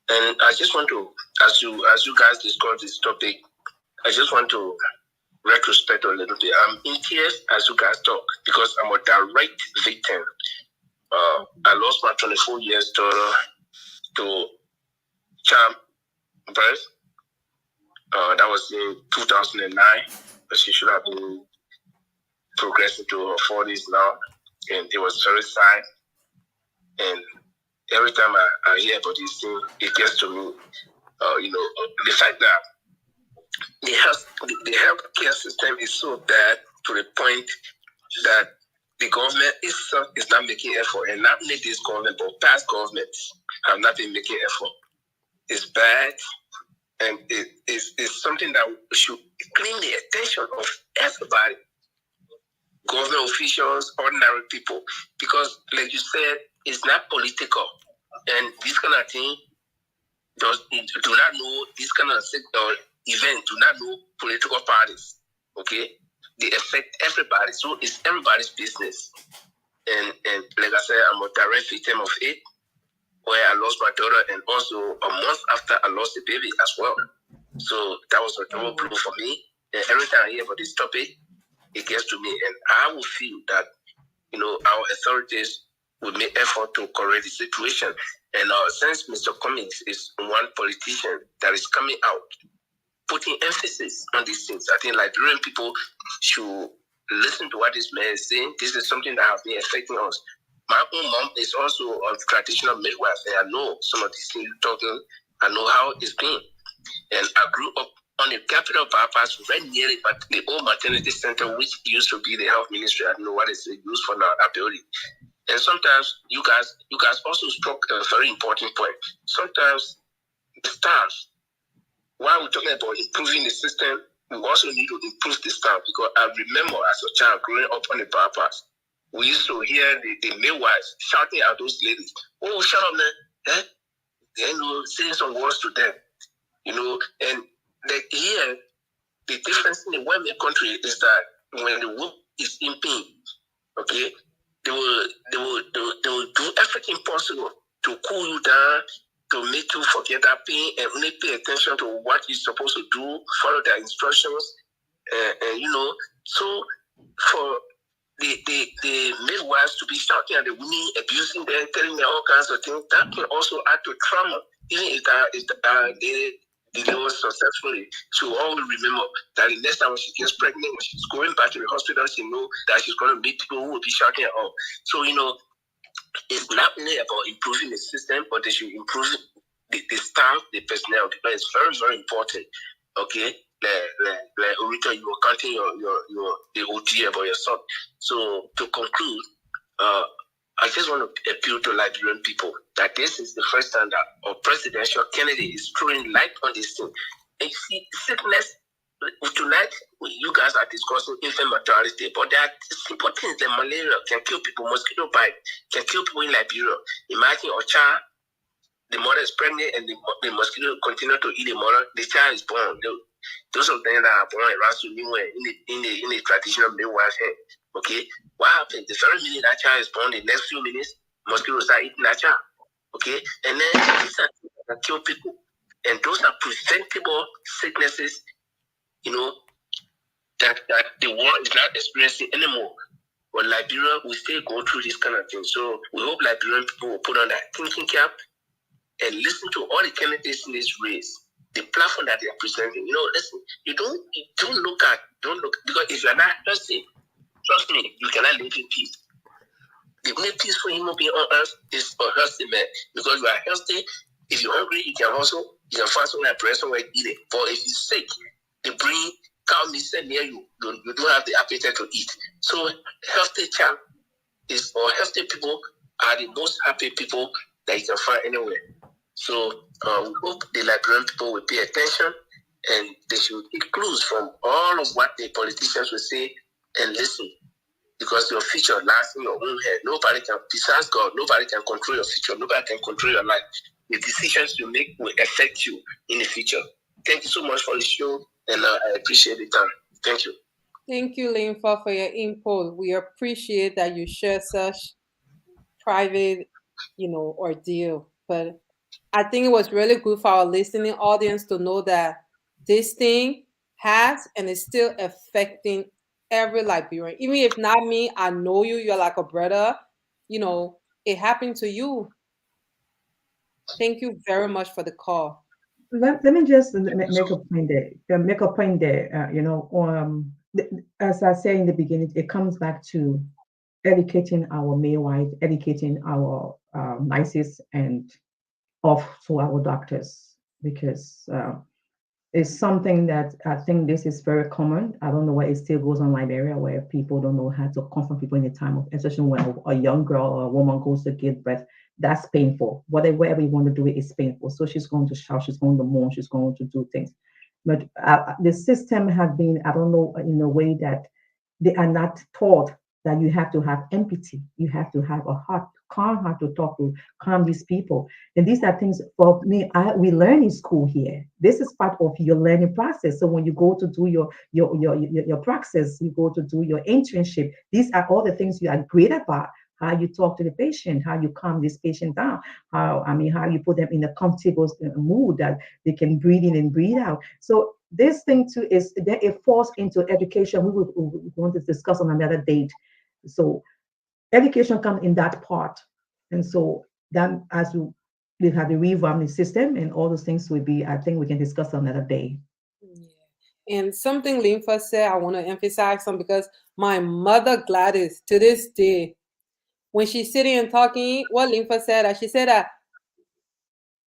And I just want to, as you guys discuss this topic, I just want to retrospect a little bit. I'm in tears as you guys talk because I'm a direct victim. I lost my 24 years daughter to childbirth. That was in 2009, but she should have been progressing to her 40s now, and it was very sad. And every time I hear about this thing, it gets to me. The fact that the healthcare system is so bad to the point that the government is not making effort, and not only this government, but past governments have not been making effort. It's bad, and it's something that should claim the attention of everybody, government officials, ordinary people, because, like you said, it's not political, and this kind of thing do not know this kind of event, do not know political parties. Okay, they affect everybody, so it's everybody's business. And like I said, I'm a direct victim of it, where I lost my daughter, and also a month after I lost the baby as well. So that was a double blow for me. And every time I hear about this topic, it gets to me, and I will feel that our authorities will make effort to correct the situation. And since Mr. Cummings is one politician that is coming out, putting emphasis on these things, I think Liberian people should listen to what this man is saying. This is something that has been affecting us. My own mom is also a traditional midwife, and I know some of these things you're talking. I know how it's been. And I grew up on the capital bypass, very nearly, but the old maternity center, which used to be the health ministry. I don't know what it's used for now, that building. And sometimes you guys also struck a very important point. Sometimes the staff, while we're talking about improving the system, we also need to improve the staff, because I remember as a child growing up on the bypass, we used to hear the midwives shouting at those ladies, "Oh, shut up, man!" Saying some words to them, And like here, the difference in the women country is that when the woman is in pain, okay, they will do everything possible to cool you down, to make you forget that pain, and only pay attention to what you're supposed to do, follow their instructions, So for the midwives to be shouting at the women, abusing them, telling them all kinds of things, that can also add to trauma. Even if they deliver successfully, she will always remember that the next time when she gets pregnant, when she's going back to the hospital, she knows that she's going to meet people who will be shouting at her. So, it's not only about improving the system, but they should improve the staff, the personnel, because it's very, very important. Okay? Like Orita, you were counting the OT about your son. So to conclude, I just want to appeal to Liberian people that this is the first time that a presidential candidate is throwing light on this thing. And see, sickness, tonight you guys are discussing infant mortality, but there are simple things like malaria can kill people, mosquito bite can kill people in Liberia. Imagine a child, the mother is pregnant and the mosquito continue to eat the mother, the child is born. Those of them that are born around in the traditional midwife head. Okay, what happens? The very minute that child is born, the next few minutes, mosquitoes start eating that child. Okay, and then these are things that kill people, and those are preventable sicknesses. That the world is not experiencing anymore. But Liberia will still go through this kind of thing. So we hope Liberian people will put on that thinking cap and listen to all the candidates in this race, the platform that they are presenting. Listen, don't look, because if you're not healthy, trust me, you cannot live in peace. The only peaceful human being on earth is a healthy man, because you are healthy. If you're hungry, you can hustle, you can find somewhere, bread somewhere, eat it. But if you're sick, the brain cow meat near you, you don't have the appetite to eat. So healthy child or healthy people are the most happy people that you can find anywhere. So we hope the Liberian people will pay attention and they should take clues from all of what the politicians will say and listen. Because your future lies in your own head. Nobody can, besides God, nobody can control your future. Nobody can control your life. The decisions you make will affect you in the future. Thank you so much for the show, and I appreciate the time. Thank you. Thank you, Linfa, for your input. We appreciate that you share such private, ordeal. But I think it was really good for our listening audience to know that this thing has and is still affecting every Liberian. Even if not me, I know you, you're like a brother, it happened to you. Thank you very much for the call. Let me just make a point there. Make a point there. As I said in the beginning, it comes back to educating our midwives, educating our nurses, and off to our doctors, because it's something that I think this is very common. I don't know why it still goes on in Liberia, where people don't know how to comfort people in the time of, especially when a young girl or a woman goes to give birth. That's painful. Whatever you want to do, it is painful. So she's going to shout, she's going to moan, she's going to do things. But the system has been, I don't know, in a way that they are not taught that you have to have empathy. You have to have a heart, calm heart to talk to, calm these people. And these are things for me. We learn in school here. This is part of your learning process. So when you go to do your praxis, you go to do your internship. These are all the things you are great about. How you talk to the patient, how you calm this patient down, how you put them in a comfortable mood that they can breathe in and breathe out. So this thing too is that it falls into education. We want to discuss on another date. So education comes in that part, and so then as we have the revamping system and all those things will be. I think we can discuss another day. Yeah. And something Linfa said, I want to emphasize some because my mother Gladys, to this day, when she's sitting and talking, what Linfa said, she said that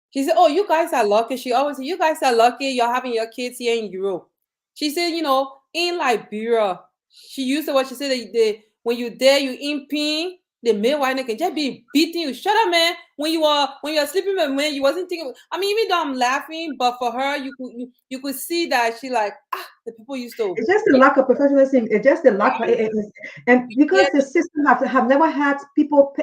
she said, "Oh, you guys are lucky." She always said, "You guys are lucky. You're having your kids here in Europe." She said, in Liberia, she used to what she said that when you there, you in pain, the midwife can just be beating you. Shut up, man. When you're sleeping with men, you wasn't thinking. I mean, even though I'm laughing, but for her, you could see that she like the people used to It's just the beat lack of professionalism. It's just the lack of, and because the system have never had people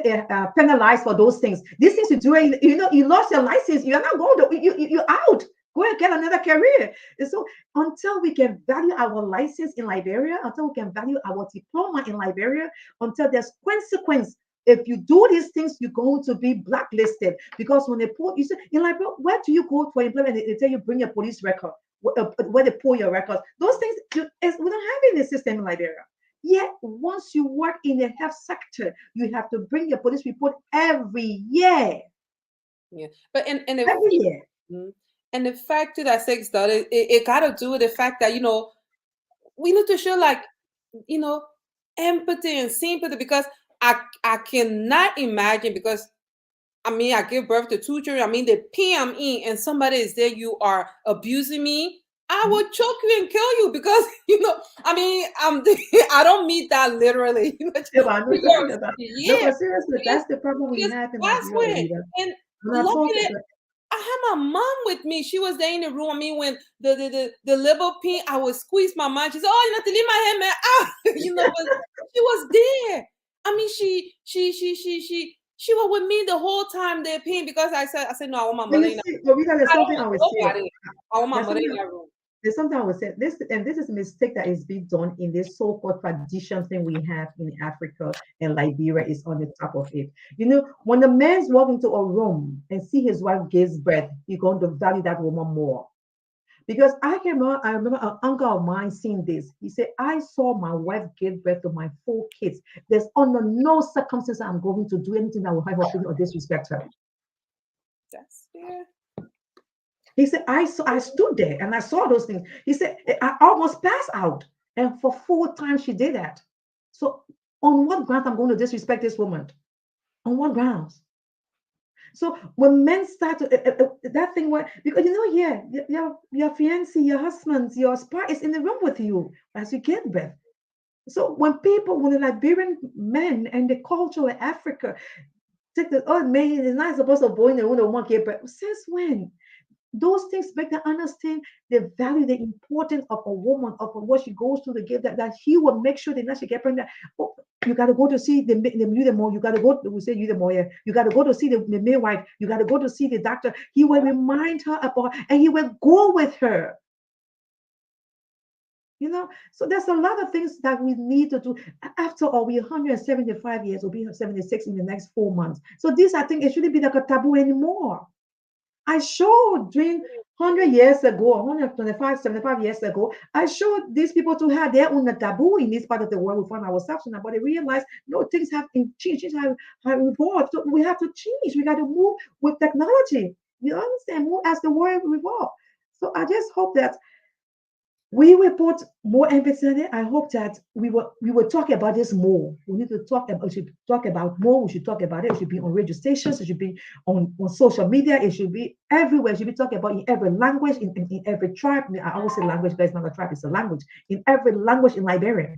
penalized for those things. These things you do, you lost your license. You're not going to, you're out. Go and get another career. And so until we can value our license in Liberia, until we can value our diploma in Liberia, until there's consequence. If you do these things, you're going to be blacklisted. Because when they pull, you say in Liberia, where do you go for employment? They tell you bring a police record where they pull your records. Those things we don't have in the system in Liberia. Yet, once you work in the health sector, you have to bring your police report every year. Yeah, but Every year. and the fact too that sex dollars, it got to do with the fact that we need to show like you know empathy and sympathy because I cannot imagine because I mean I give birth to two children. I mean they PM in and somebody is there. You are abusing me. I will choke you and kill you because I mean I don't mean that literally. Yeah, but I know you're talking about. No, Yeah, but seriously, that's the problem we because have in that's Liberia, where Olivia. and When I talk, luckily I had my mom with me. She was there in the room. I mean, when the liver pin, I would squeeze my mom. She said, "Oh, you have to leave my hand, man." Ah, but she was there. I mean, she was with me the whole time they pin because I said no, I want my when mother you in that see, room. Olivia, there's I don't something I want would say. nobody. I want my There's mother something in that room. there's something I would say. This is a mistake that is being done in this so-called tradition thing we have in Africa, and Liberia is on the top of it. When the man's walk into a room and see his wife gives birth, he's going to value that woman more. Because I remember an uncle of mine seeing this. He said, I saw my wife give birth to my 4 kids. There's under no circumstance I'm going to do anything that will hurt her feeling or disrespect her. That's fair. He said, I stood there and I saw those things. He said, I almost passed out. And for 4 times she did that. So on what grounds I'm going to disrespect this woman? On what grounds? So when men start to, that thing where, because yeah, your fiance, your husband, your spouse is in the room with you as you give birth. So when the Liberian men and the culture in Africa, take the, oh, man, it's not supposed to go in the room, the woman can't pray. Since when? Those things make them understand the value, the importance of a woman, of what she goes through to give that he will make sure that not she get pregnant. Oh, you got to go to see the more. You got to go. We say you the more. Yeah. You got to go to see the midwife. You got to go to see the doctor. He will remind her about, and he will go with her. So there's a lot of things that we need to do. After all, we're 175 years, we'll be 76 in the next 4 months. So this, I think, it shouldn't be like a taboo anymore. I showed during 100 years ago, 125, 75 years ago, I showed these people to have their own taboo in this part of the world we find ourselves in, but they realize, no, things have changed, things have evolved. So we have to change. We got to move with technology. You understand? Move as the world evolves. So I just hope that we will put more emphasis on it. I hope that we will talk about this more. We need to talk about, we should talk about more. We should talk about it. It should be on radio stations. It should be on social media. It should be everywhere. It should be talking about in every language, in every tribe. I always say language, but it's not a tribe, it's a language. In every language in Liberia,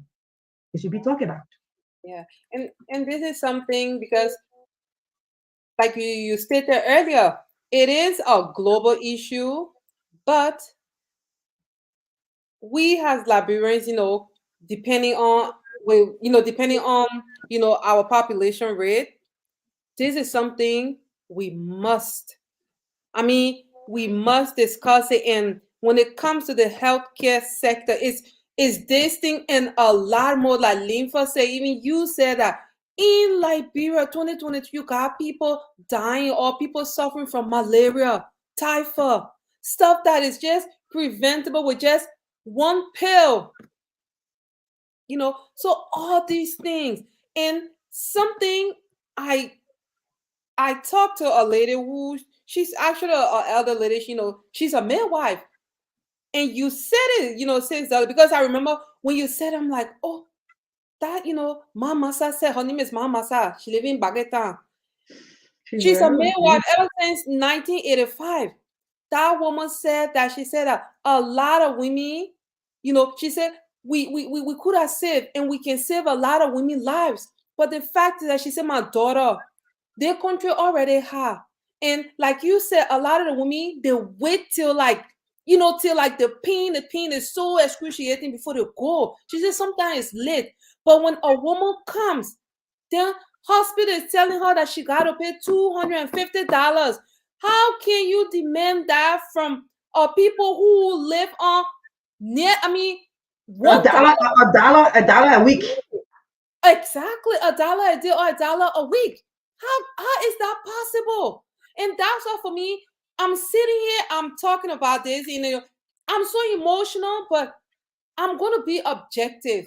it should be talked about. Yeah, and this is something because, like you stated earlier, it is a global issue, but we as Liberians, depending on our population rate, this is something we must. I mean, we must discuss it. And when it comes to the healthcare sector, is this thing and a lot more, like Lympha said, even you said that in Liberia 2022, you got people dying or people suffering from malaria, typhoid, stuff that is just preventable with just one pill. So all these things. And something I I talked to a lady who she's actually a elder lady. She's a midwife, and you said it, since that, because I remember when you said, I'm like, oh, that Mama Sa said her name is Mama Sa. She live in Baguetan. She's She's a very midwife ever since 1985. That woman said that she said that a lot of women, she said we could have saved and we can save a lot of women's lives. But the fact is that she said, my daughter, their country already have. And like you said, a lot of the women, they wait till like the pain is so excruciating before they go. She said sometimes it's late. But when a woman comes, then hospital is telling her that she got to pay $250. How can you demand that from people who live on a $1? dollar, a dollar a week. Exactly, $1 a day or $1 a week. How is that possible? And that's all for me. I'm sitting here, I'm talking about this, I'm so emotional, but I'm gonna be objective.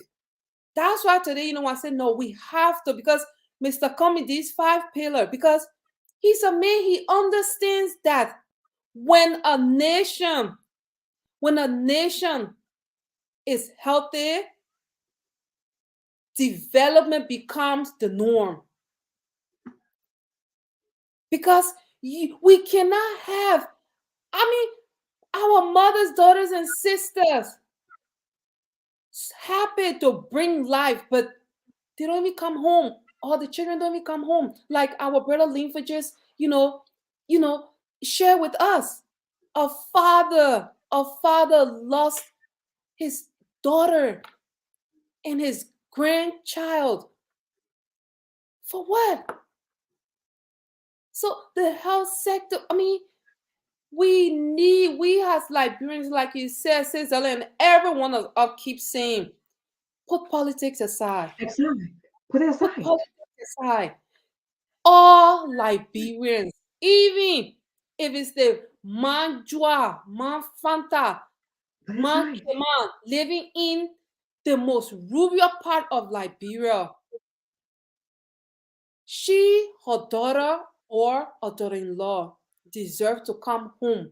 That's why today, I said no, we have to, because Mr. Comey, these 5 pillars, because he's a man, he understands that when a nation is healthy, development becomes the norm. Because we cannot have, our mothers, daughters, and sisters happy to bring life, but they don't even come home. All the children don't even come home. Like our brother Lympha just, share with us. A father lost his daughter and his grandchild. For what? So the health sector, we as Liberians, like you said, Cesar, and everyone of keeps saying, put politics aside. Exactly. Put it Put aside. politics aside. All Liberians, even if it's the Manjua, Manfanta, Put it aside. Mankeman, living in the most rural part of Liberia, her daughter, or a daughter-in-law deserve to come home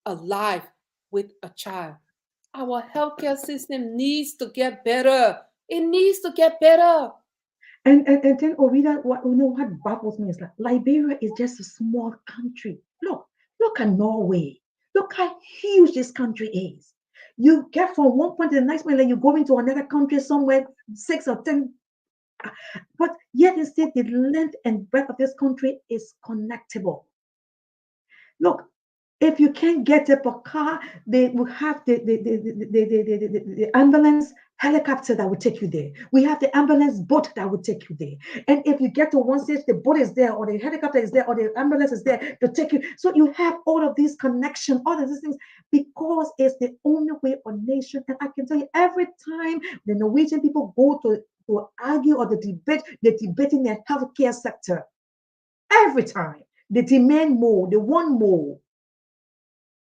alive with a child. Our healthcare system needs to get better. It needs to get better. And then Orida, what baffles me is like Liberia is just a small country. Look at Norway. Look how huge this country is. You get from one point to the next point, then you go into another country somewhere 6 or 10 But yet instead, the length and breadth of this country is connectable. Look, if you can't get up a car, they will have the ambulance helicopter that will take you there. We have the ambulance boat that will take you there. And if you get to one stage, the boat is there, or the helicopter is there, or the ambulance is there to take you. So you have all of these connections, all of these things, because it's the only way a nation. And I can tell you, every time the Norwegian people go to argue or the debate, they're debating the healthcare sector. Every time they demand more, they want more.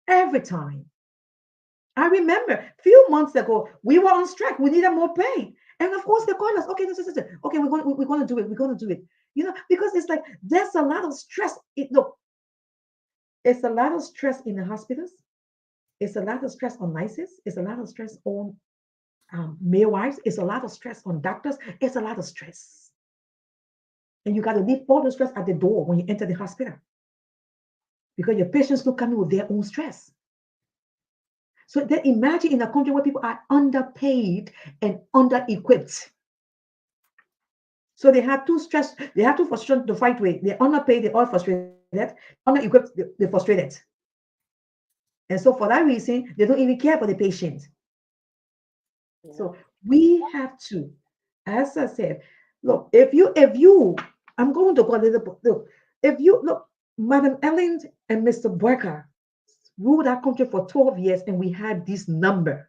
Every time. I remember a few months ago, we were on strike. We needed more pay. And of course, they called us, okay, okay, we're going to do it. We're going to do it. Because it's like there's a lot of stress. Look, it's a lot of stress in the hospitals. It's a lot of stress on nurses. It's a lot of stress on midwives. It's a lot of stress on doctors. It's a lot of stress. And you got to leave all the stress at the door when you enter the hospital, because your patients will come in with their own stress. So then imagine in a country where people are underpaid and under-equipped. So they have two stress, they have two frustrations to fight with. They're underpaid, they're all frustrated, under-equipped, they're frustrated. And so for that reason, they don't even care for the patient. Yeah. So we have to, as I said, look, if you, I'm going to go a little bit, look, if you, look, Madam Ellen and Mr. Barker ruled our country for 12 years, and we had this number.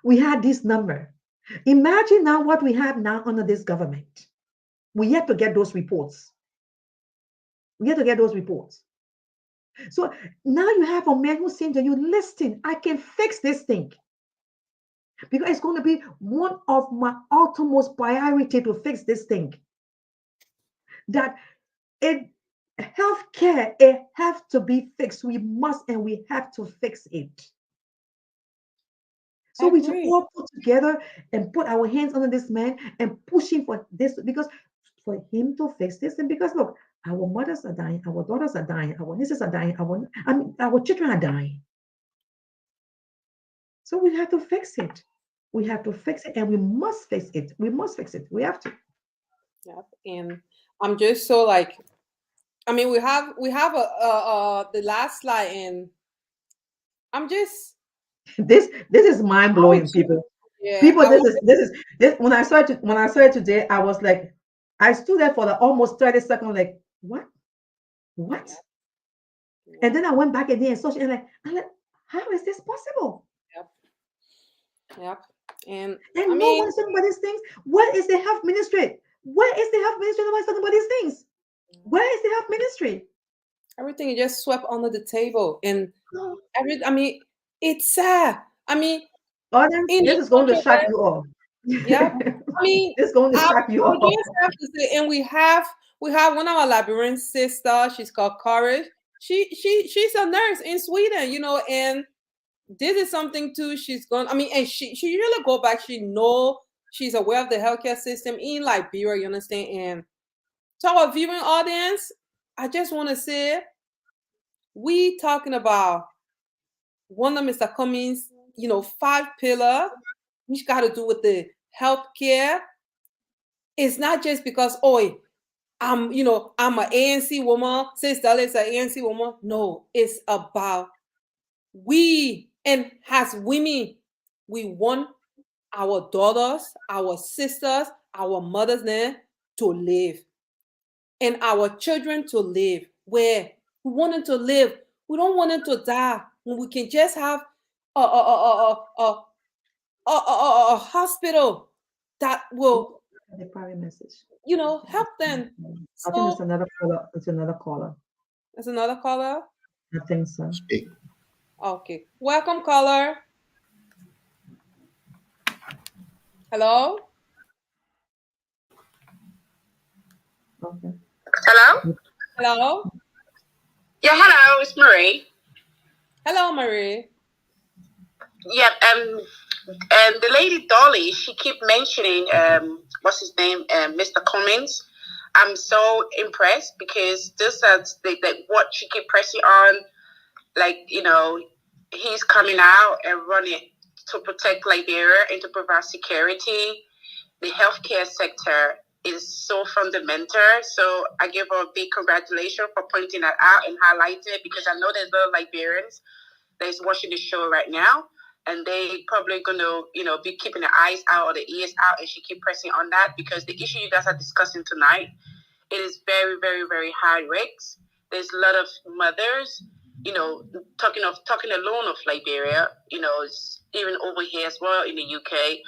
We had this number. Imagine now what we have now under this government. We yet to get those reports. We yet to get those reports. So now you have a man who's saying to you, listen, I can fix this thing, because it's going to be one of my utmost priority to fix this thing. That healthcare, it have to be fixed. We must, and we have to fix it. So we should all put together and put our hands under this man and push him for this, because for him to fix this. And because look, our mothers are dying, our daughters are dying, our nieces are dying, our children are dying. So we have to fix it. We have to fix it, and we must fix it. We must fix it. We have to. Yep. And I'm just so like, I mean, we have the last slide, and I'm just this is mind blowing, people. Yeah, people, this is when I saw it today, I was like, I stood there for the almost 30 seconds, like, what? Yeah. And then I went back again and saw it, and I'm like, how is this possible? Yep. And no one is talking about these things. What is the health ministry? Where is the health ministry? No one's talking about these things. Where is the health ministry? Everything is just swept under the table, and I mean, it's sad. I mean, this is going to shock you all. Yeah, I mean, it's going to shock you all. Have to say, and we have one of our Liberian sisters. She's called Courage. She's a nurse in Sweden, and this is something too. She's gone. I mean, and she usually go back. She's aware of the healthcare system in Liberia. You understand? And to our viewing audience, I just want to say, we talking about one of Mr. Cummings, 5 pillar, which got to do with the healthcare. It's not just because, I'm an ANC woman, Sis Dollar is an ANC woman. No, it's about we, and as women, we want our daughters, our sisters, our mothers there to live, and our children to live where we want them to live. We don't want them to die when we can just have a hospital that will the primary message. Help them. I think it's another caller. It's another caller. It's another caller? I think so. Speak. Okay. Welcome, caller. Hello? Okay. Hello? Hello? Yeah, hello, it's Marie. Hello, Marie. Yeah, the lady Dolly, she keep mentioning what's his name, Mr. Cummings. I'm so impressed, because this is what she keep pressing on, like, he's coming out and running to protect Liberia and to provide security. the healthcare sector is so fundamental. So I give her a big congratulations for pointing that out and highlighting it, because I know there's a lot of Liberians that is watching the show right now, and they probably gonna, be keeping their eyes out or their ears out, and she keep pressing on that, because the issue you guys are discussing tonight, it is very, very, very high risks. There's a lot of mothers, talking alone of Liberia, even over here as well in the UK,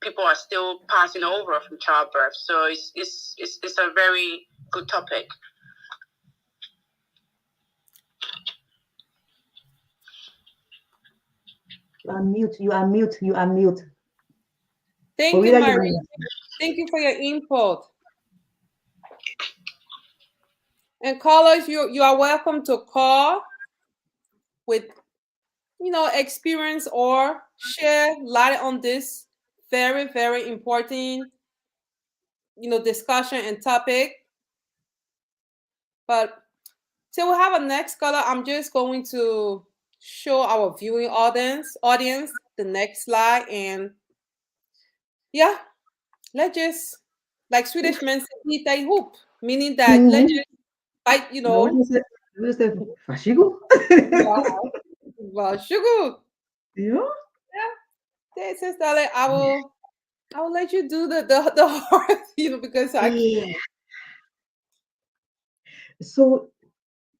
people are still passing over from childbirth. So it's a very good topic. You are mute. You are mute. You are mute. Thank you, Marie. Thank you for your input. And callers, you are welcome to call with experience or share light on this very, very important discussion and topic. But till we have a next caller, I'm just going to show our viewing audience the next slide. And yeah, let's just, like Swedish men say, "Hita ihop," meaning that let's just fight, No, what you said, Fashigo? well, sugar. Yeah. Yeah, they says that I will let you do the hard, because I can't. Yeah. So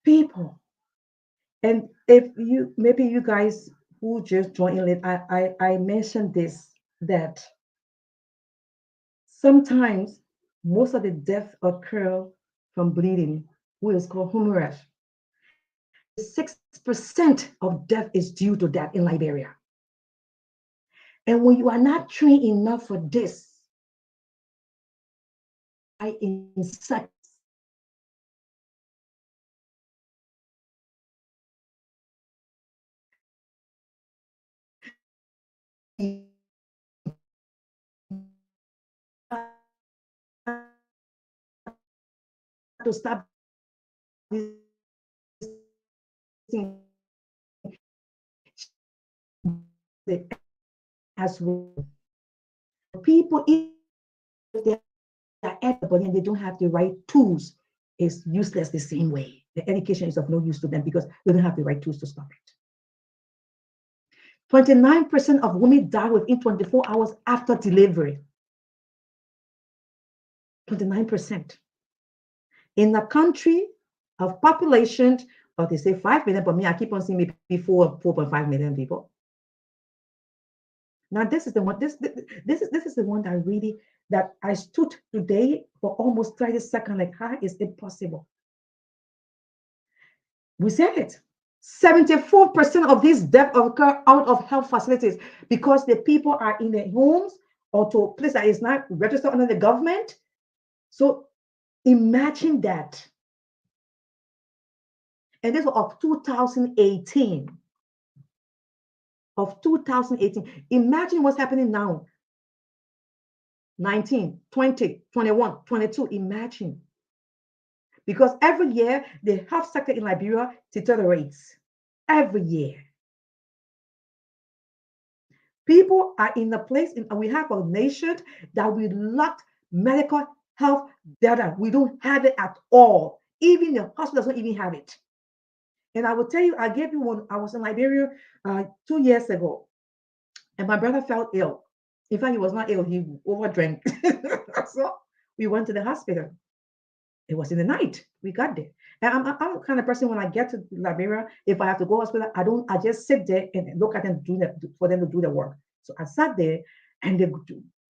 people, and if you maybe you guys who just joined in late, I mentioned this, that sometimes most of the deaths occur from bleeding, which is called hemorrhage. 86% of death is due to that in Liberia. And when you are not trained enough for this, I insect to stop this thing as well. People, if they are at the body and they don't have the right tools, is useless the same way. The education is of no use to them because they don't have the right tools to stop it. 29% of women die within 24 hours after delivery. 29%. In a country of population, or they say 5 million, but me, I keep on seeing maybe 4.5 million people. Now, this is the one. This is the one that really, that I stood today for almost 30 seconds. Like, how is it possible? We said it. 74% of these deaths occur out of health facilities because the people are in their homes or to a place that is not registered under the government. So imagine that. And this was of 2018. Of 2018. Imagine what's happening now. 19, 20, 21, 22. Imagine. Because every year, the health sector in Liberia deteriorates. Every year. People are in a place, we have a nation that we lack medical health data. We don't have it at all. Even the hospitals don't even have it. And I will tell you, I gave you one. I was in Liberia 2 years ago, and my brother fell ill. In fact, he was not ill, he overdrank. So we went to the hospital. It was in the night. We got there. And I'm the kind of person, when I get to Liberia, if I have to go to hospital, I just sit there and look at them for them to do the work. So I sat there and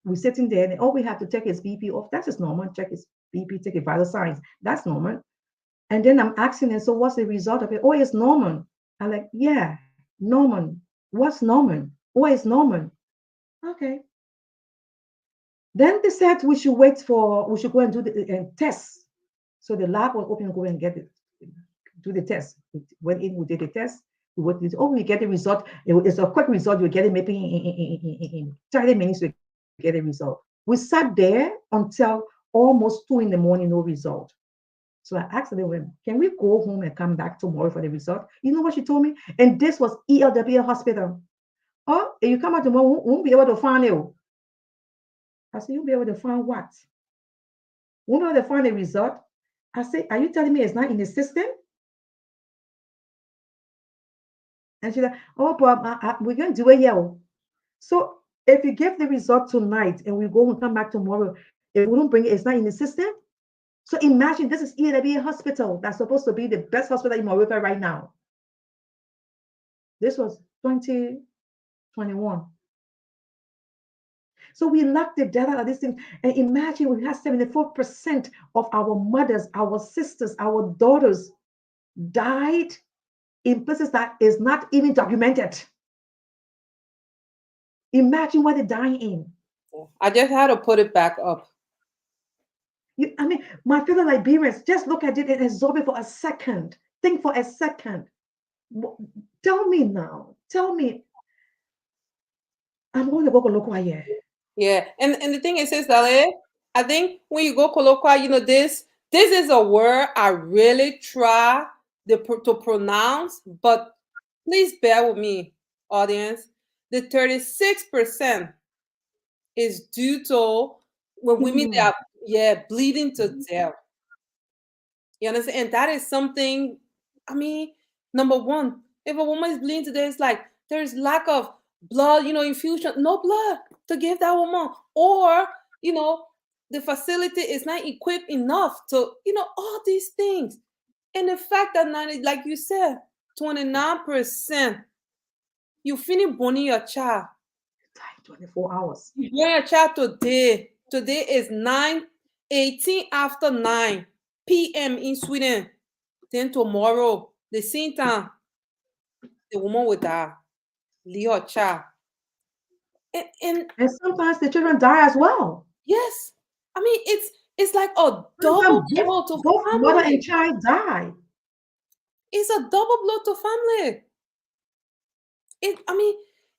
we're sitting there and all we have to take his BP off. That's just normal. Check his BP, take his vital signs. That's normal. And then I'm asking them, so what's the result of it? Oh, it's normal. I'm like, yeah, normal. What's normal? Oh, it's normal. Okay. Then they said we should go and do the tests. So the lab was open, go and do the test. We went in, we did the test. We get the result. It's a quick result. You get it maybe in 30 minutes. You get a result. We sat there until almost 2 in the morning, no result. So I asked them, can we go home and come back tomorrow for the result? You know what she told me? And this was ELW hospital. Oh, if you come out tomorrow, we won't be able to find you. I said, you'll be able to find what? Won't be able to find a result. I said, are you telling me it's not in the system? And she's like, oh, but we're going to do it here. So if you give the result tonight and we go and come back tomorrow, if we don't bring it, it's not in the system. So imagine this is EWA hospital that's supposed to be the best hospital in Morocco right now. This was 2021. So we lack the data of these things. And imagine we have 74% of our mothers, our sisters, our daughters died in places that is not even documented. Imagine what they're dying in. I just had to put it back up. I mean, my fellow Liberians, just look at it and absorb it for a second. Think for a second. Tell me now. Tell me. I'm going to go colloquia here. Yeah, and the thing is, Dale, I think when you go colloquia, you know, this is a word I really try to pronounce, but please bear with me, audience. The 36% is due to when women they are bleeding to death. You understand? And that is something, I mean, number one, if a woman is bleeding to death, it's like there's lack of blood, you know, infusion, no blood to give that woman. Or, you know, the facility is not equipped enough to, you know, all these things. And the fact that, like you said, 29%, you finish burning your child. 24 hours. You burn your child today. Today is 9:18 after 9 p.m. in Sweden. Then tomorrow, the same time, the woman will die. Leave her child. And sometimes the children die as well. yes, I mean it's like a double blow to both family. Mother and child die. It's a double blow to family.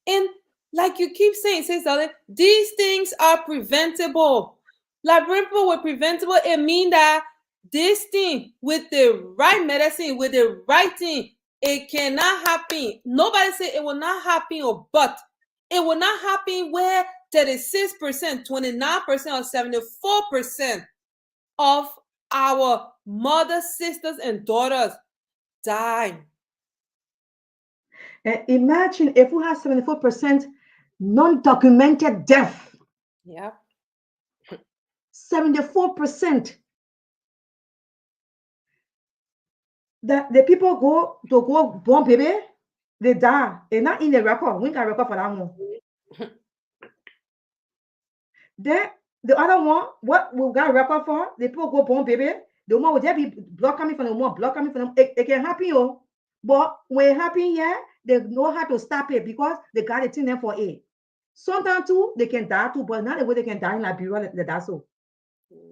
And like you keep saying, darling, these things are preventable. Like people were preventable, it means that this thing with the right medicine, with the right thing, it cannot happen. Nobody say it will not happen, but it will not happen where 36%, 29%, or 74% of our mothers, sisters, and daughters die. And imagine if we have 74% non-documented death. Yeah. 74%. That the people go born baby, they die. They're not in the record. We got record for that one. Then the other one, what we got record for, the people go born baby, the woman will just be blood coming from the woman, blood coming from them. It can happen, yo. But when it happen here, they know how to stop it because they got it in them for it. Sometimes too, they can die too, but not the way they can die in Liberia, that's so.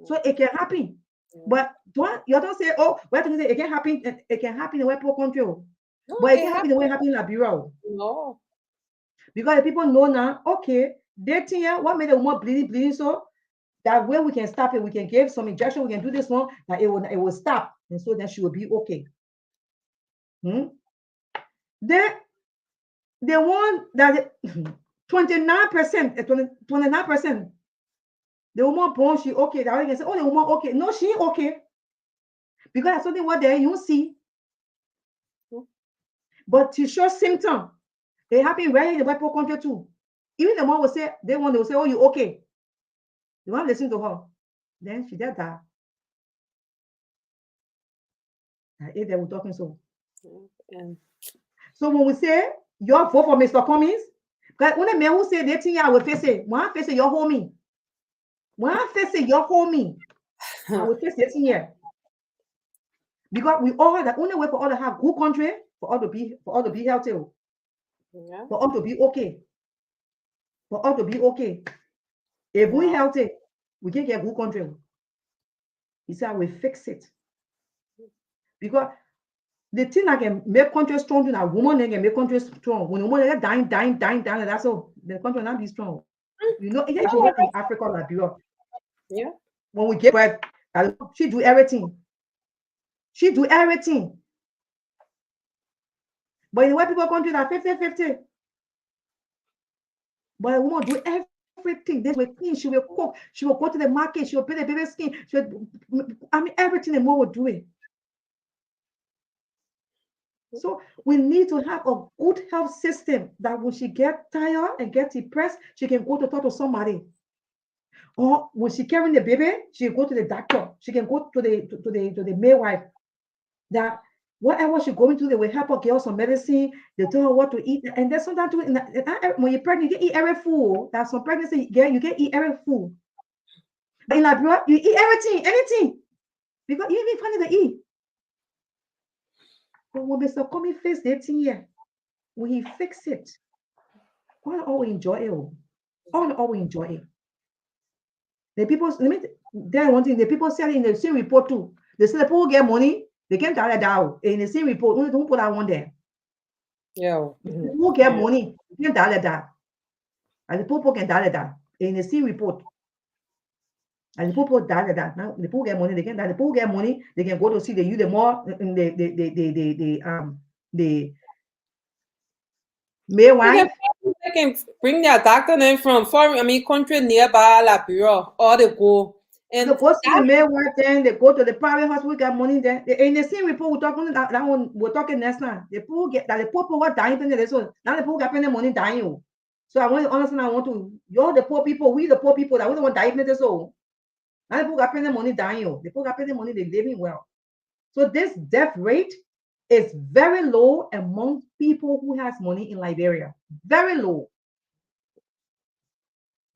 So it can happen. But you don't say, oh, what can you say? It can happen. It can happen in poor country. No, but it can happen the way it happened in Liberia. No. Because the people know now, okay, they think what made the woman bleeding, so that way we can stop it. We can give some injection, we can do this one, that it will stop. And so then she will be okay. Then the one that 29%, the woman born, she okay. That can say, oh, the woman okay. No, she okay. Because that's something what there you see. But to show symptom, they happen right in the white country too. Even the one will say, they will say, oh, you okay. You want to listen to her. Then she did that. If they were talking so. So when we say, your vote for Mr. Cummings, because when the men who say they think I will face it, one face your homie. One face your homie. I will face it here. Because we all the only way for all to have good country, for all to be healthy. Yeah. For all to be okay. For all to be okay. If we healthy, we can get good country. He said, I will fix it. Because the thing that can make country strong, a woman can make country strong. When a woman is dying, that's all. The country will not be strong. You know, even in Africa, like Europe. Yeah. When we get birth, she do everything. She do everything. But in the white people country, that 50-50. But a woman do everything. everything. They will clean. She will cook. She will go to the market. She will pay the baby's skin. I mean, everything the mom will do it. So we need to have a good health system that when she get tired and get depressed, she can go to talk to somebody. Or when she carrying the baby, she go to the doctor. She can go to the midwife. That whatever she going through, they will help her get some medicine. They tell her what to eat. And then sometimes too, when you're pregnant, you can eat every food. That's some pregnancy, you can eat every food. But in Liberia, you eat everything, anything. Because you even find it to eat. But when Mr. Comey face that thing here, when he fix it, all always enjoy it. All always enjoy it. The people, let me tell one thing, the people said in the same report too. They said the people get money, they can't tell it down. In the same report, only don't put that one there. Yeah. Who get money, they can't tell it down. And the people can tell it down. In the same report. And the people tell it down. Now the people get money, they can't tell the people get money, they can go to see the youth the more in the midwife. They can bring their doctor in from foreign, I mean, country nearby Liberia, or they go. And they go see the midwife, then they go to the private hospital, get money there. In the same report, we're talking that one, we're talking next time. The people get that the poor people are dying, so now the people get paying money dying. So I want to understand, you're the poor people, we the poor people that we don't want to die, so now the people got paying money dying. The people got paying money, they're living well. So this death rate is very low among people who has money in Liberia. Very low.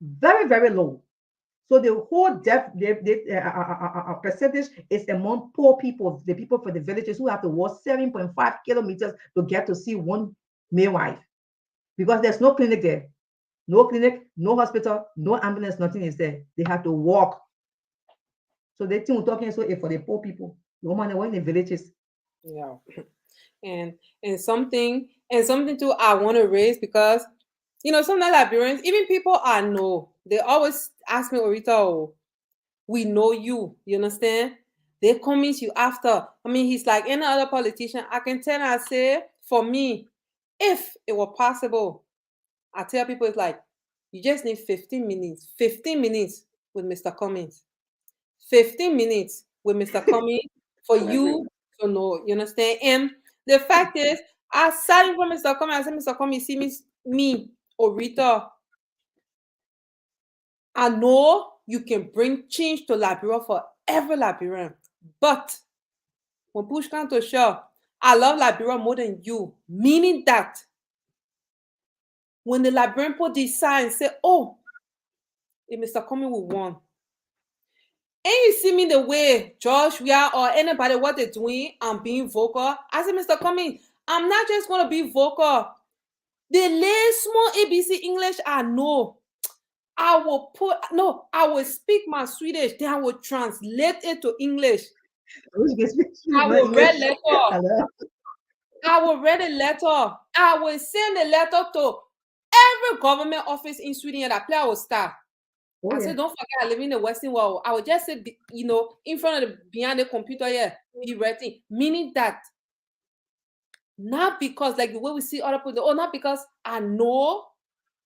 Very, very low. So the whole death percentage is among poor people, the people for the villages who have to walk 7.5 kilometers to get to see one midwife. Because there's no clinic there. No clinic, no hospital, no ambulance, nothing is there. They have to walk. So the thing we're talking is for the poor people. The woman that were in the villages. Yeah. And something too I want to raise, because some Liberians, even people I know, they always ask me, Orita, oh, we know you. You understand? They convince you after. I mean, he's like any other politician. I can tell, I say, for me, if it were possible, I tell people it's like, you just need 15 minutes. 15 minutes with Mr. Cummings. 15 minutes with Mr. Cummings for you to know. You understand? And the fact is, I sat in front of Mr. Cummings. I said, Mr. Cummings, see me, Orita. I know you can bring change to Liberia for every Liberian. But when push comes to shove, I love Liberia more than you. Meaning that when the Liberian put these signs, say, oh, if Mr. Cummings will won. And you see me the way Joshua or anybody what they're doing, I'm being vocal. I said, Mr. Cummings, I'm not just going to be vocal. The little small ABC English I know, I will speak my Swedish, then I will translate it to English. I will read letter. I will read a letter. I will send a letter to every government office in Sweden that play I will start. I said, don't forget, I live in the Western world. I would just sit, in front of behind the computer here, be writing. Meaning that, not because, like the way we see other people, not because I know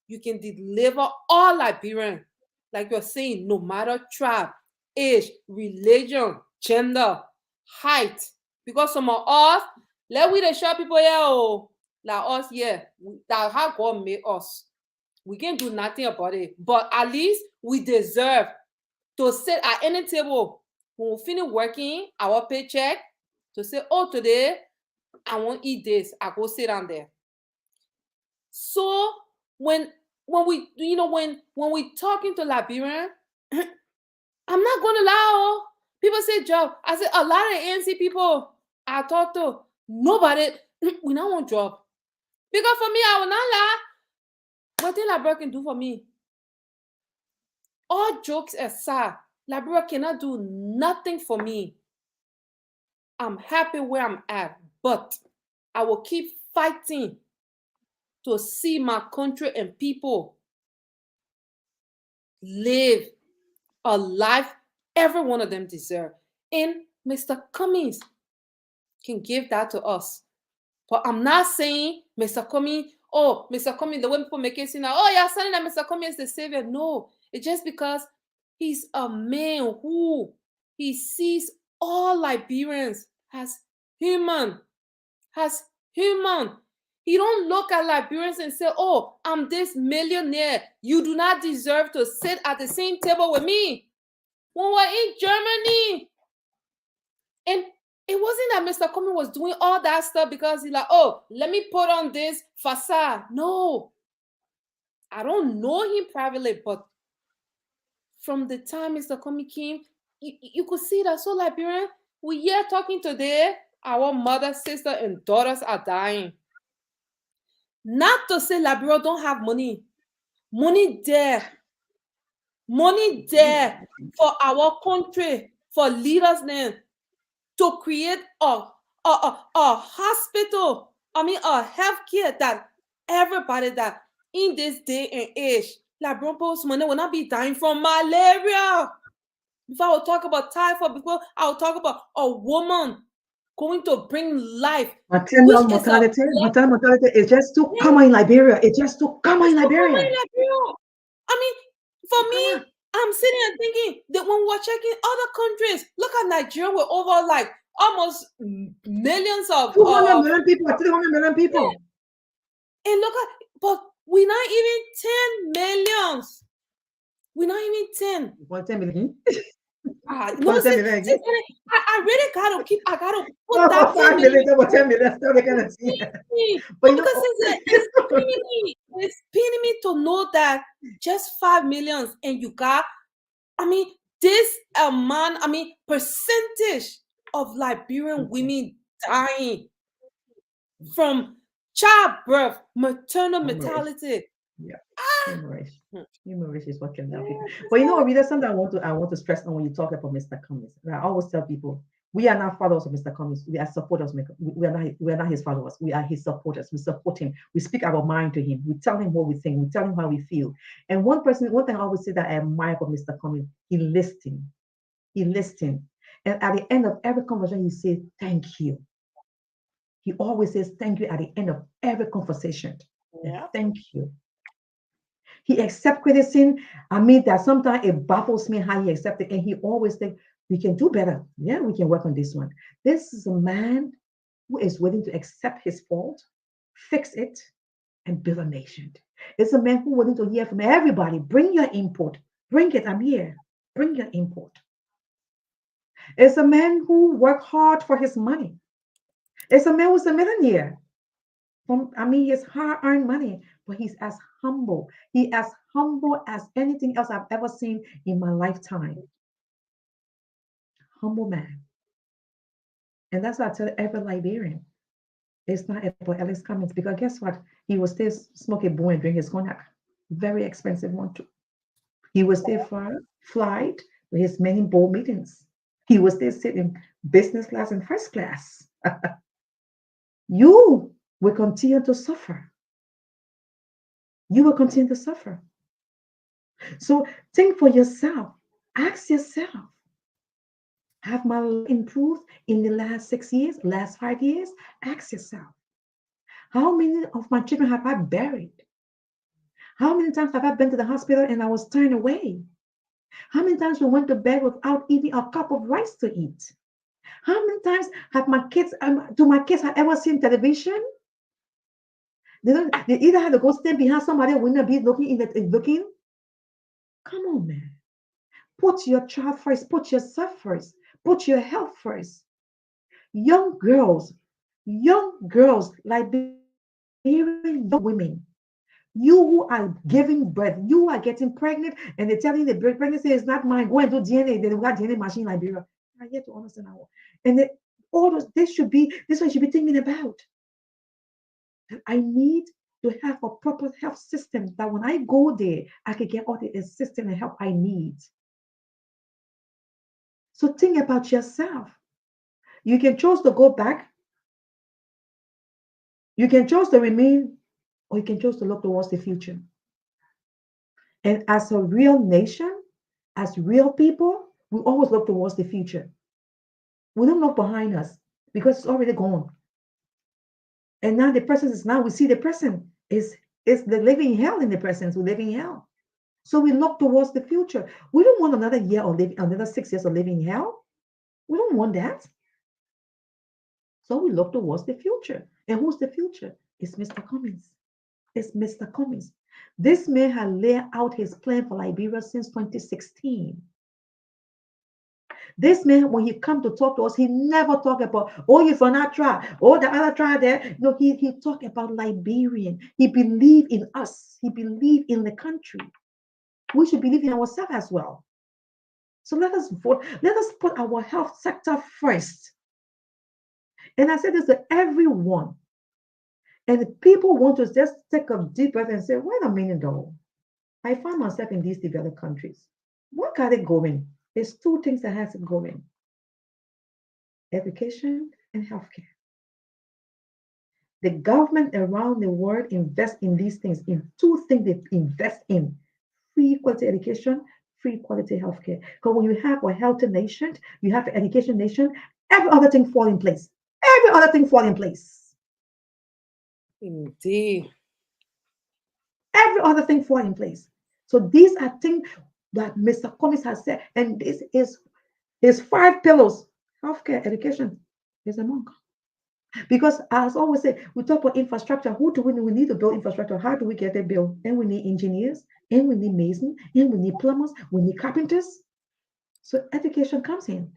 you can deliver all Liberian. Like you're saying, no matter tribe, age, religion, gender, height. Because some of us, let we the short people here, like us here, that how God made us. We can't do nothing about it. But at least we deserve to sit at any table when we finish working our paycheck to say, oh, today I won't eat this. I go sit down there. So when we when we talking to Liberian, I'm not gonna lie. People say job. I said a lot of ANC people I talk to, nobody we not want job. Because for me, I will not lie. What did Liberia can do for me? All jokes aside, Liberia cannot do nothing for me. I'm happy where I'm at, but I will keep fighting to see my country and people live a life every one of them deserve. And Mr. Cummings can give that to us. But I'm not saying Mr. Cummings, oh, Mr. Cummings, the way people make it seem like, oh, you're saying that Mr. Cummings is the savior. No, it's just because he's a man who he sees all Liberians as human, as human. He don't look at Liberians and say, oh, I'm this millionaire. You do not deserve to sit at the same table with me. When we're in Germany, and it wasn't that Mr. Cummings was doing all that stuff because he's like, oh, let me put on this facade. No, I don't know him privately, but from the time Mr. Cummings came, you could see that. So Liberian, we here talking today, our mother, sister, and daughters are dying. Not to say Liberia don't have money. Money there. Money there for our country, for leaders then, to create a hospital, I mean a healthcare that everybody that in this day and age, Liberian people's money will not be dying from malaria. Before I will talk about typhoid, before I will talk about a woman going to bring life, which Maternal is a mortality. Maternal mortality is just too common in Liberia. It's just too common it's in so common Liberia. in Liberia. I mean, for Come me, on. I'm sitting and thinking that when we're checking other countries, look at Nigeria, we're over like almost millions of 200 million people, 300 million people. and look at, but we're not even 10 millions. We're not even 10. 110 million. No, 110 million again. I really gotta keep, I gotta put Oh, that 10 5 million. million, double 10 million. Still they gonna see. But No, you know, because it's paining me. It's paining me to know that just 5 millions and you got, I mean, this amount, I mean, percentage of Liberian women dying from childbirth, maternal hemorrhage. mortality. Yeah, Ah, hemorrhage. Hemorrhage is what can help people. But you know, Rita, something I want to stress on when you talk about Mr. Cummings. And I always tell people, we are not followers of Mr. Cummings. We are supporters. We are not his followers. We are his supporters. We support him. We speak our mind to him. We tell him what we think. We tell him how we feel. And one thing I always say that I admire about Mr. Cummings, he listened. He listened. And at the end of every conversation, he says, thank you. He always says thank you at the end of every conversation. And yeah. thank you. He accepts criticism. I mean, that sometimes it baffles me how he accepts it. And he always thinks, we can do better. Yeah, we can work on this one. This is a man who is willing to accept his fault, fix it, and build a nation. It's a man who is willing to hear from everybody. Bring your input. Bring it. I'm here. Bring your input. It's a man who worked hard for his money. It's a man who's a millionaire. His hard-earned money, but he's as humble. He as humble as anything else I've ever seen in my lifetime. Humble man. And that's what I tell every Liberian. It's not about Alex Cummings because guess what? He will still smoke a bone and drink his cognac. Very expensive one too. He will still fly to his many board meetings. He will still sit in business class and first class. You will continue to suffer. You will continue to suffer. So think for yourself. Ask yourself, have my life improved in the last 6 years, last 5 years? Ask yourself, how many of my children have I buried? How many times have I been to the hospital and I was turned away? How many times we went to bed without eating a cup of rice to eat? How many times have my kids, do my kids have ever seen television? They either have to go stand behind somebody or when they be looking. Come on, man. Put your child first. Put yourself first. Put your health first. Young girls, Liberian young women, you who are giving birth, you are getting pregnant, and they're telling you the pregnancy is not mine. Go and do DNA. They got DNA machine in Liberia. I yet to understand how. And all those this one should be thinking about. I need to have a proper health system that when I go there, I can get all the assistance and help I need. So think about yourself. You can choose to go back. You can choose to remain, or you can choose to look towards the future. And as a real nation, as real people, we always look towards the future. We don't look behind us because it's already gone. And now the present is now we see the present. It's the living hell in the present. We're living hell. So we look towards the future. We don't want another year or another 6 years of living hell. We don't want that. So we look towards the future. And who's the future? It's Mr. Cummings. It's Mr. Cummings. This man had laid out his plan for Liberia since 2016. This man, when he come to talk to us, he never talk about, oh, you from that tribe, oh, the other tribe there. No, he talk about Liberian. He believe in us. He believe in the country. We should believe in ourselves as well. So let us vote. Let us put our health sector first. And I said this to everyone. And if people want to just take a deep breath and say, wait a minute, though. I find myself in these developed countries. What got it going? There's two things that has it going: education and healthcare. The government around the world invest in these things, in two things they invest in: free quality education, free quality healthcare. Because when you have a healthy nation, you have an education nation, every other thing fall in place. Every other thing fall in place. Indeed. Every other thing fall in place. So these are things that Mr. Cummings has said, and this is his 5 pillars. Healthcare, education is among. Because as always say, we talk about infrastructure. Who do we need? We need to build infrastructure. How do we get it built? And we need engineers, and we need masons, and we need plumbers, we need carpenters. So education comes in.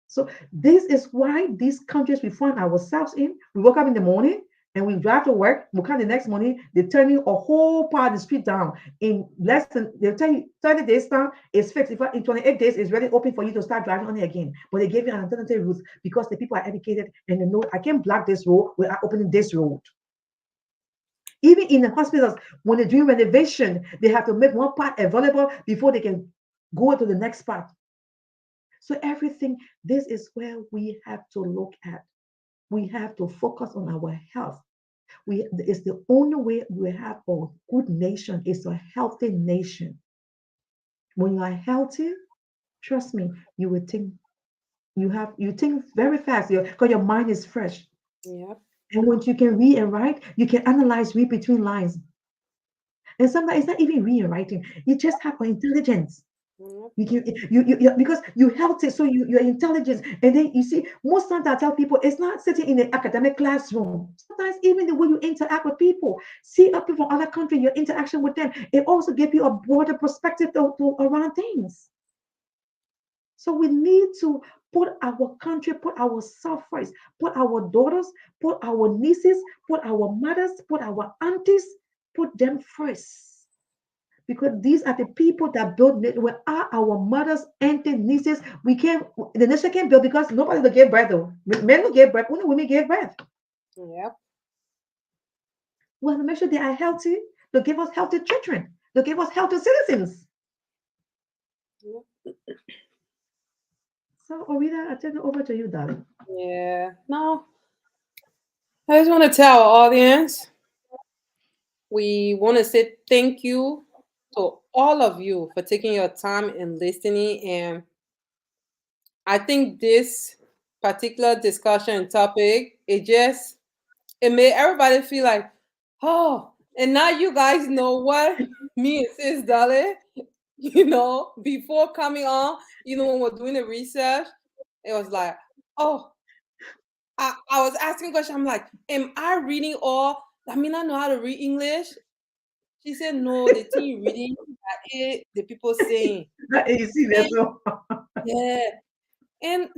So this is why these countries we find ourselves in, we wake up in the morning and we drive to work, we come the next morning, they're turning a whole part of the street down. In less than, they'll tell you 30 days down, it's fixed. If in 28 days, it's ready open for you to start driving on it again. But they gave you an alternative route because the people are educated and they know I can block this road without opening this road. Even in the hospitals, when they're doing renovation, they have to make one part available before they can go to the next part. So everything, this is where we have to look at. We have to focus on our health. It's the only way we have a good nation. It's a healthy nation. When you are healthy, trust me, you will think you think very fast because your mind is fresh. Yep. And once you can read and write, you can analyze, read between lines. And sometimes it's not even reading and writing. You just have intelligence. Yep. You because you healthy, so you're intelligent. And then you see, most times I tell people it's not sitting in the academic classroom. Sometimes even the way you interact with people, see up people from other countries, your interaction with them, it also gives you a broader perspective around things. So we need to put our country, put ourselves first, put our daughters, put our nieces, put our mothers, put our aunties, put them first. Because these are the people that build it. We are our mothers, aunties, nieces. We can't, the nation can't build because nobody will give birth though. Men will give birth, only women give birth. Yep. We have to make sure they are healthy. They'll give us healthy children. They'll give us healthy citizens. Yep. So, Orita, I turn it over to you, darling. Yeah. No, I just want to tell our audience, we want to say thank you to all of you for taking your time and listening. And I think this particular discussion topic, it made everybody feel like, oh, and now you guys know what me and sis Dolly, before coming on, when we're doing the research, it was like, oh, I was asking questions. I'm like, am I reading all? I mean, I know how to read English. She said, no, the thing you reading, the people saying. You see, that's all. Yeah. And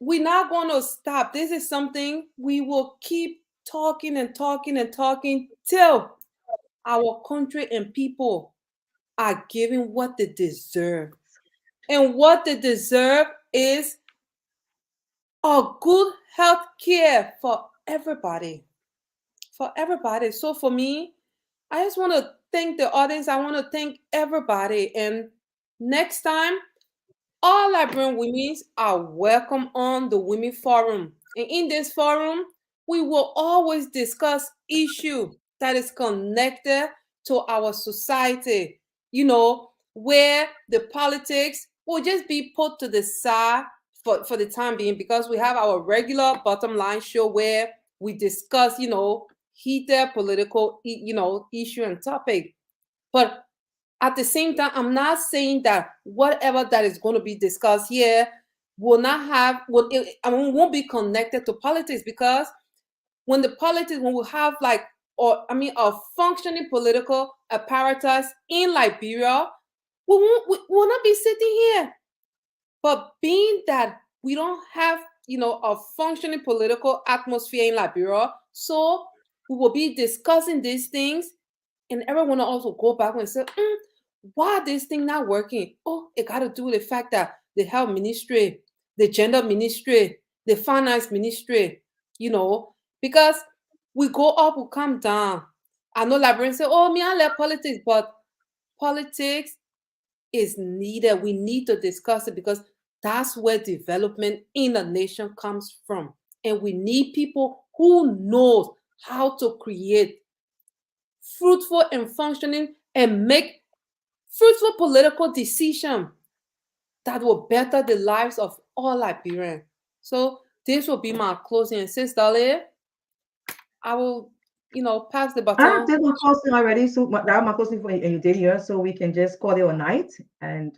we're not going to stop. This is something we will keep talking and talking and talking till our country and people are given what they deserve. And what they deserve is a good health care for everybody. For everybody. So for me, I just want to thank the audience. I want to thank everybody. And next time, all Liberian women are welcome on the Women Forum. And in this forum, we will always discuss issue that is connected to our society, where the politics will just be put to the side for the time being, because we have our regular bottom line show where we discuss, heated political, issue and topic. But at the same time, I'm not saying that whatever that is going to be discussed here will not have, won't be connected to politics, because when we have a functioning political apparatus in Liberia, we will not be sitting here. But being that we don't have, a functioning political atmosphere in Liberia, so we will be discussing these things, and everyone will also go back and say, why this thing not working? Oh, it got to do with the fact that the health ministry, the gender ministry, the finance ministry, because we go up, we come down. I know Liberians say, oh, me, I love politics, but politics is needed. We need to discuss it, because that's where development in a nation comes from. And we need people who knows how to create fruitful and functioning and make fruitful political decisions that will better the lives of all Liberians. So this will be my closing. And Sis Dolly, I will, pass the I baton. did my closing already, so that my closing for you did here, so we can just call it a night. And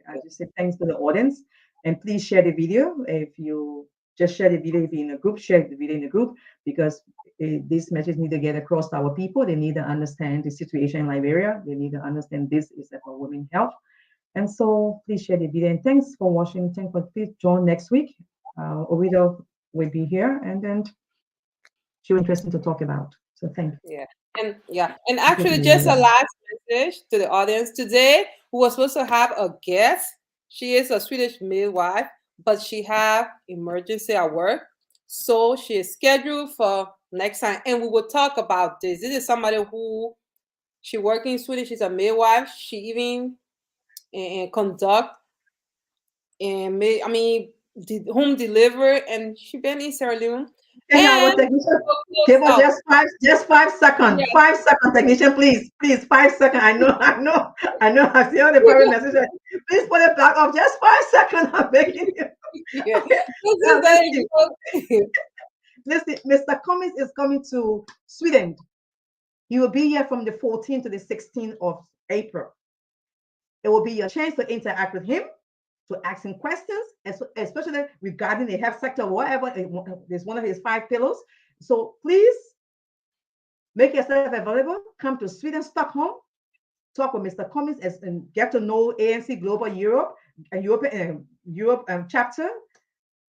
I just say thanks to the audience, and please share the video. If you just share the video, if you're in a group, share the video in the group, because these messages need to get across to our people. They need to understand the situation in Liberia. They need to understand this is about women's health. And so please share the video. And thanks for watching. Thanks for please join next week. Orita will be here, and then she'll be interesting to talk about. So thank you. And actually, just a last message to the audience. Today, we were supposed to have a guest. She is a Swedish midwife, but she have emergency at work, so she is scheduled for next time. And we will talk about this. This is somebody who she working in Sweden. She's a midwife. She even conduct and home deliver, and she been in Sierra Leone. And give us just 5 seconds. Yeah. 5 seconds, technician, please, 5 seconds. I know. I see all the private message. Please put it back off. Just 5 seconds. I'm begging you. Yeah. Okay. Listen, Mr. Cummins is coming to Sweden. He will be here from the 14th to the 16th of April. It will be your chance to interact with him, to ask him questions, especially regarding the health sector or whatever. It's one of his 5 pillars. So please make yourself available. Come to Sweden, Stockholm, talk with Mr. Cummins and get to know ANC Global Europe and Europe chapter.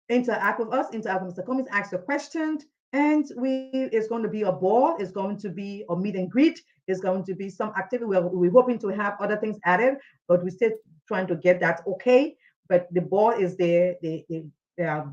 Interact with us, interact with Mr. Cummins, ask your questions. And it's going to be a ball. It's going to be a meet and greet. It's going to be some activity. We're hoping to have other things added, but we're still trying to get that okay. But the ball is there. The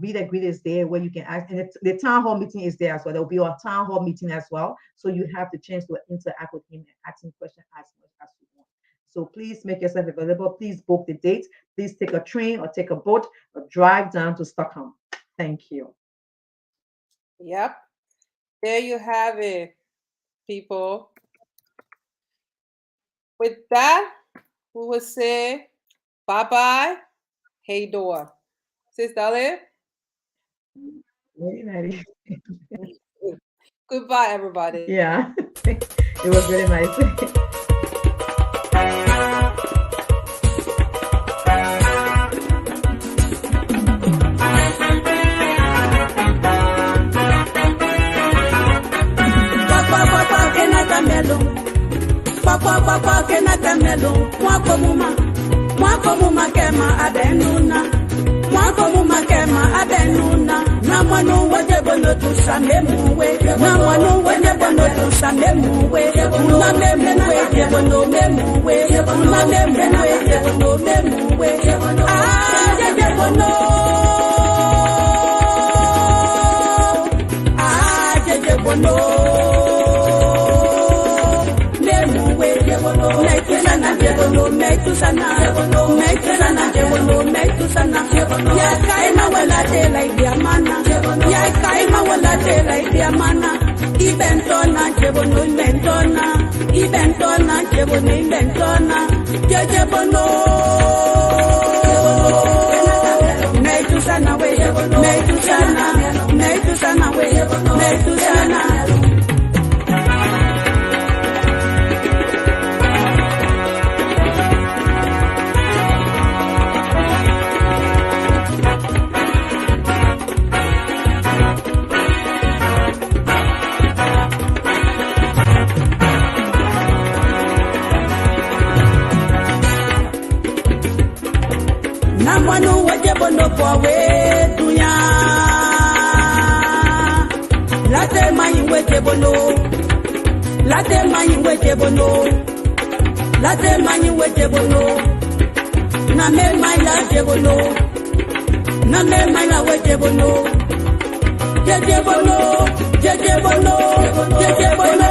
meet and greet is there where you can ask. And the town hall meeting is there as well. There will be a town hall meeting as well. So you have the chance to interact with him and ask him questions as much as you want. So please make yourself available. Please book the date. Please take a train or take a boat or drive down to Stockholm. Thank you. Yep. There you have it, people. With that, we will say bye-bye. Hey, door. Sis Dolly? Very Goodbye, everybody. Yeah. It was really nice. Papa kenata melo mwako muma kema adenuna mwako muma kema adenuna na mwanu waje bono tu samemuwe na mwanu waje bono tu samemuwe una memuwe je bono memuwe una memuwe je bono memuwe je bono je bono ya kaima wala tela idiamana ya kaima wala tela idiamana ibentona jebono ibentona jebono ibentona jebono metusana we metusana we metusana Namwanu wajebono powe dunya. Late mayi wajebono. Late mayi wajebono. Late mayi wajebono. Na me maila jebono. Na me maila wajebono. Jejebono. Jejebono. Jejebono.